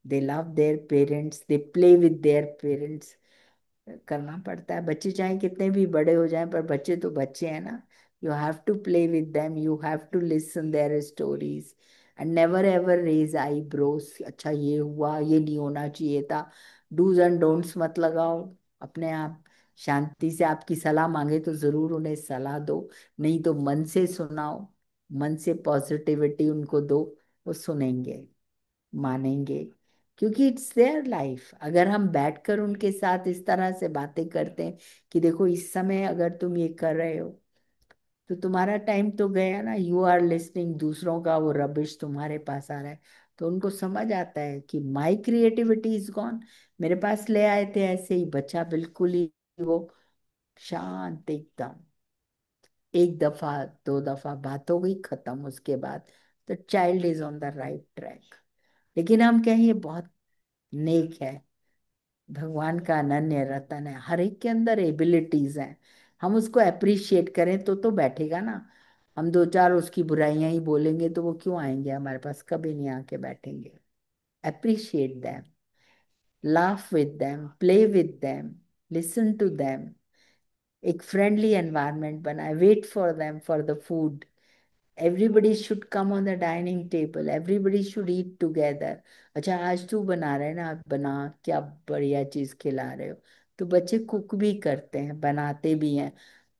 दे love their parents, they play with their parents. करना पड़ता है, बच्चे चाहे कितने भी बड़े हो जाएं, पर बच्चे तो बच्चे हैं ना। You have to play with them, you have to listen their stories, and never ever raise eyebrows. अच्छा ये हुआ, ये नहीं होना चाहिए था। डूज एंड डोंट्स मत लगाओ अपने आप। शांति से आपकी सलाह मांगे तो जरूर उन्हें सलाह दो, नहीं तो मन से सुनाओ, मन से पॉजिटिविटी उनको दो। वो सुनेंगे, मानेंगे, क्योंकि इट्स देयर लाइफ। अगर हम बैठकर उनके साथ इस तरह से बातें करते हैं कि देखो इस समय अगर तुम ये कर रहे हो, तो तुम्हारा टाइम तो गया ना, यू आर लिसनिंग दूसरों का वो रबिश तुम्हारे पास आ रहा है। तो उनको समझ आता है कि माई क्रिएटिविटी इज गॉन। मेरे पास ले आए थे ऐसे ही, बच्चा बिल्कुल ही वो शांत एकदम। एक दफा, दो दफा बात हो गई, खत्म। उसके बाद तो child is on the right track. लेकिन हम कहें ये बहुत नेक है, भगवान का अनन्य रतन है, हर एक के अंदर एबिलिटीज हैं। हम उसको अप्रिशिएट करें तो बैठेगा ना। हम दो चार उसकी बुराइयां ही बोलेंगे तो वो क्यों आएंगे हमारे पास, कभी नहीं आके बैठेंगे। Appreciate them, laugh with them, play with them, listen to them. एक फ्रेंडली एनवायरनमेंट बनाए, wait for them for the food. Everybody should come on the dining table. Everybody should eat together. अच्छा आज तू बना रहे ना, आप बना, क्या बढ़िया चीज खिला रहे हो। तो बच्चे कुक भी करते हैं, बनाते भी हैं।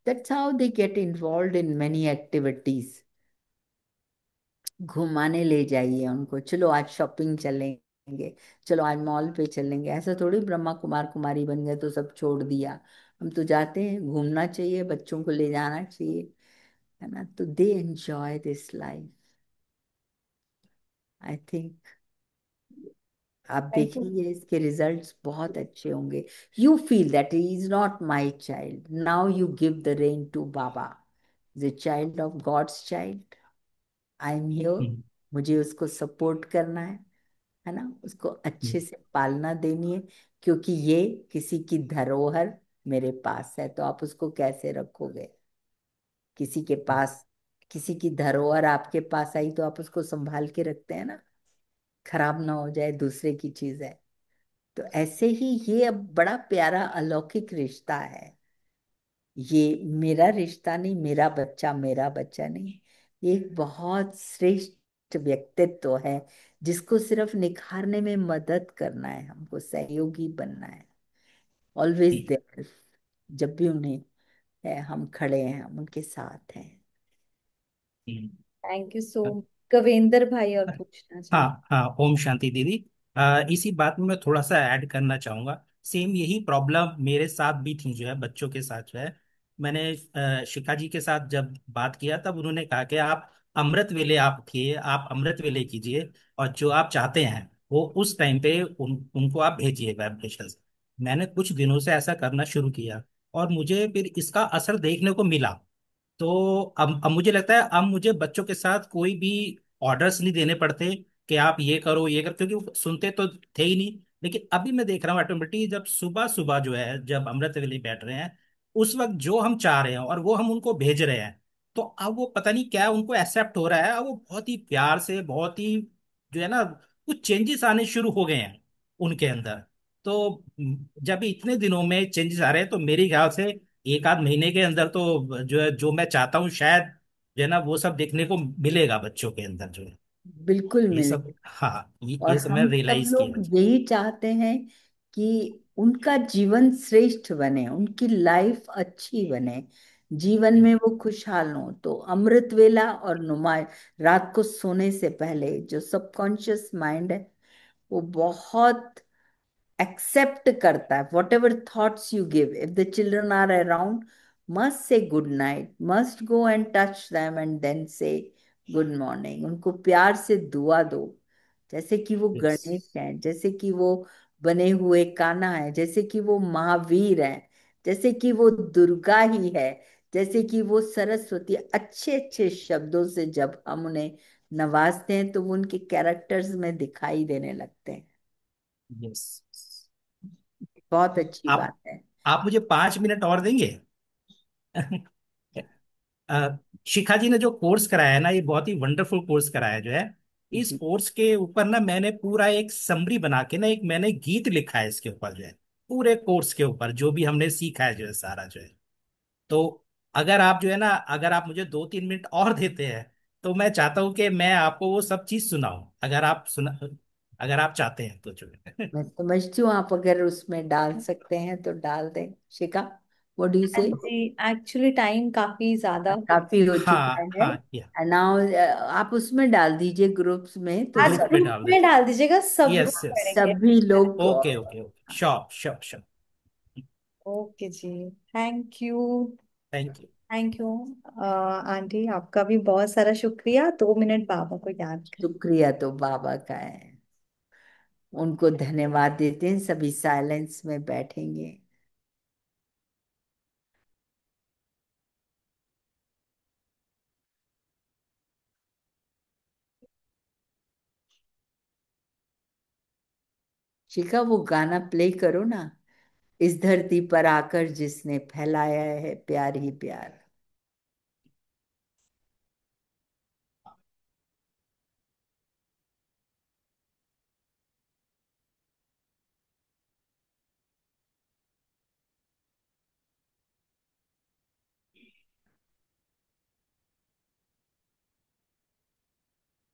That's how they get involved in many activities. घुमाने ले जाइए उनको, चलो आज शॉपिंग चलेंगे, चलो आज मॉल पे चलेंगे। ऐसा थोड़ी ब्रह्मा कुमार कुमारी बन गए तो सब छोड़ दिया। हम तो जाते हैं, घूमना चाहिए, बच्चों को ले जाना चाहिए, है ना। तो they enjoy this life, I think. आप थैंक यू। देखेंगे इसके रिजल्ट्स बहुत अच्छे होंगे। You feel that he is not my child, now you give the reins to Baba, the child of God's child. I am here, मुझे उसको support करना है ना, उसको अच्छे से पालना देनी है। क्योंकि ये किसी की धरोहर मेरे पास है, तो आप उसको कैसे रखोगे। किसी के पास, किसी की धरोहर आपके पास आई तो आप उसको संभाल के रखते हैं ना, खराब ना हो जाए, दूसरे की चीज है। तो ऐसे ही ये अब बड़ा प्यारा अलौकिक रिश्ता है। ये मेरा रिश्ता नहीं, मेरा बच्चा नहीं। ये एक बहुत श्रेष्ठ व्यक्तित्व है, जिसको सिर्फ निखारने में मदद करना है, हमको सहयोगी बनना है। ऑलवेज देयर, जब भी उन्हें है, हम खड़े हैं, हम उनके साथ हैं। थैंक यू सो। कविंदर भाई और पूछना चाह। हाँ हाँ, ओम शांति दीदी। इसी बात में मैं थोड़ा सा ऐड करना चाहूंगा सेम यही प्रॉब्लम मेरे साथ भी थी जो है, बच्चों के साथ जो है। मैंने शिखा जी के साथ जब बात किया तब उन्होंने कहा कि आप अमृत वेले आप किए, आप अमृत वेले कीजिए, और जो आप चाहते हैं वो उस टाइम पे उनको आप भेजिए वाइब्रेशन। मैंने कुछ दिनों से ऐसा करना शुरू किया और मुझे फिर इसका असर देखने को मिला। तो अब मुझे लगता है अब मुझे बच्चों के साथ कोई भी ऑर्डर्स नहीं देने पड़ते कि आप ये करो ये करो, क्योंकि वो सुनते तो थे ही नहीं। लेकिन अभी मैं देख रहा हूँ ऑटोमेटिकली, जब सुबह सुबह जो है जब अमृत वेले बैठ रहे हैं, उस वक्त जो हम चाह रहे हैं और वो हम उनको भेज रहे हैं, तो अब वो पता नहीं क्या उनको एक्सेप्ट हो रहा है। अब वो बहुत ही प्यार से, बहुत ही जो है ना, कुछ चेंजेस आने शुरू हो गए हैं उनके अंदर। तो जब इतने दिनों में चेंजेस आ रहे हैं, तो मेरे ख्याल से एक आध महीने के अंदर तो जो है, जो मैं चाहता हूँ शायद जो है ना, वो सब देखने को मिलेगा बच्चों के अंदर जो है। बिल्कुल ये मिले। सब, हाँ, ये और सब मैं हम सब रियलाइज लोग किया। यही चाहते हैं कि उनका जीवन श्रेष्ठ बने, उनकी लाइफ अच्छी बने, जीवन में वो खुशहाल हो। तो अमृत वेला और नुमाइश, रात को सोने से पहले जो सबकॉन्शियस माइंड है वो बहुत accept करता है whatever thoughts you give. If the children are around, must say good night, must go and touch them and then say good morning. उनको प्यार से दुआ दो, जैसे कि वो यस, गणेश हैं, जैसे कि वो बने हुए कान्हा है, जैसे कि वो महावीर है, जैसे कि वो दुर्गा ही है, जैसे कि वो सरस्वती। अच्छे अच्छे शब्दों से जब हम उन्हें नवाजते हैं तो वो उनके कैरेक्टर्स में दिखाई देने लगते हैं। यस। बहुत अच्छी आप बात है। आप मुझे 5 मिनट और देंगे? शिखा जी ने जो कोर्स कराया है ना, ये बहुत ही वंडरफुल कोर्स कराया है जो है। इस जी। कोर्स के ऊपर ना मैंने पूरा एक समरी बना के ना, एक मैंने गीत लिखा है इसके ऊपर जो है, पूरे कोर्स के ऊपर जो भी हमने सीखा है जो है सारा जो है। तो अगर आप जो है ना, अगर आप मुझे 2-3 मिनट और देते हैं, तो मैं चाहता हूँ कि मैं आपको वो सब चीज सुनाऊं, अगर आप चाहते हैं तो जो है। मैं समझती हूँ, आप अगर उसमें डाल सकते हैं तो डाल दें। शिखा, व्हाट डू यू हाँ से? जी, एक्चुअली टाइम काफी ज्यादा हो काफी हो चुका हाँ है। हाँ, या एंड नाउ आप उसमें डाल दीजिए ग्रुप्स में तो आज ग्रुप सब में ग्रुप डाल में देते। डाल दीजिएगा, सब लोग यस यस। पढ़ेंगे। सभी लोग okay okay okay, sure sure sure. Okay जी, thank you. Thank you. Thank you aunty, आपका भी बहुत सारा शुक्रिया। 2 मिनट बाबा को याद कर। शुक्रिया तो बाबा का है, उनको धन्यवाद देते हैं। सभी साइलेंस में बैठेंगे। शिखा, वो गाना प्ले करो ना, इस धरती पर आकर जिसने फैलाया है प्यार ही प्यार।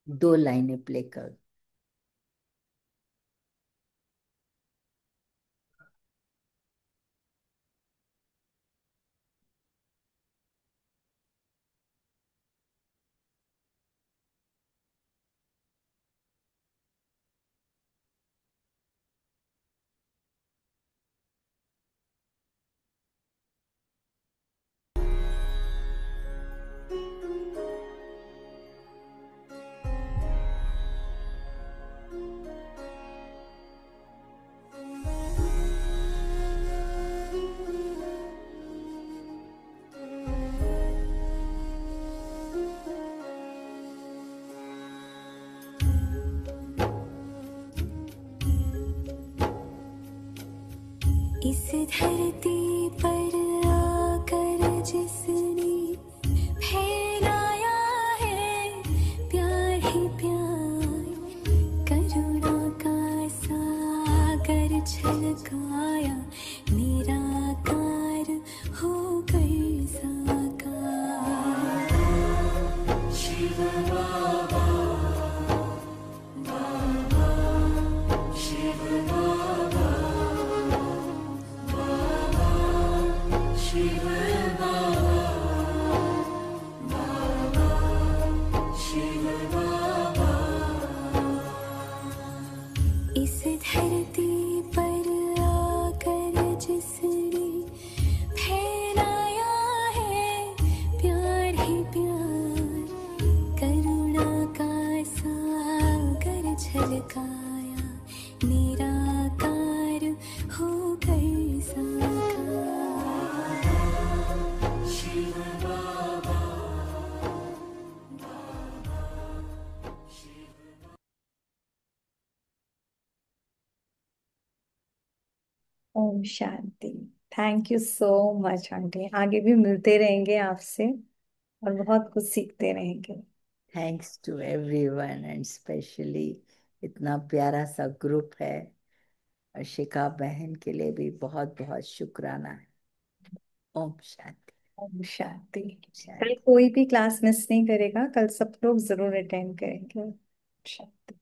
दो लाइनें प्ले करो। इस धरती पर आकर जिसने फैलाया है प्यार ही प्यार, करुणा का सागर छलकाया, निराकार होकर साकार। शिव बाबा, बाबा, शिव बाबा, शिव बाबा, बाबा, शिव बाबा। इस धरती पर आकर जिसने फैलाया है प्यार ही प्यार, करुणा का सागर छलकाया, निराकार होकर साकार। Shiv Baba, Om Shanti. Thank you so much aunty, आगे भी मिलते रहेंगे आपसे और बहुत कुछ सीखते रहेंगे। Thanks to everyone and specially इतना प्यारा सा ग्रुप है, और शिखा बहन के लिए भी बहुत बहुत शुक्राना है। ओम शांति। ओम शांति। कल शांति। कोई भी क्लास मिस नहीं करेगा, कल सब लोग जरूर अटेंड करेंगे। शांति।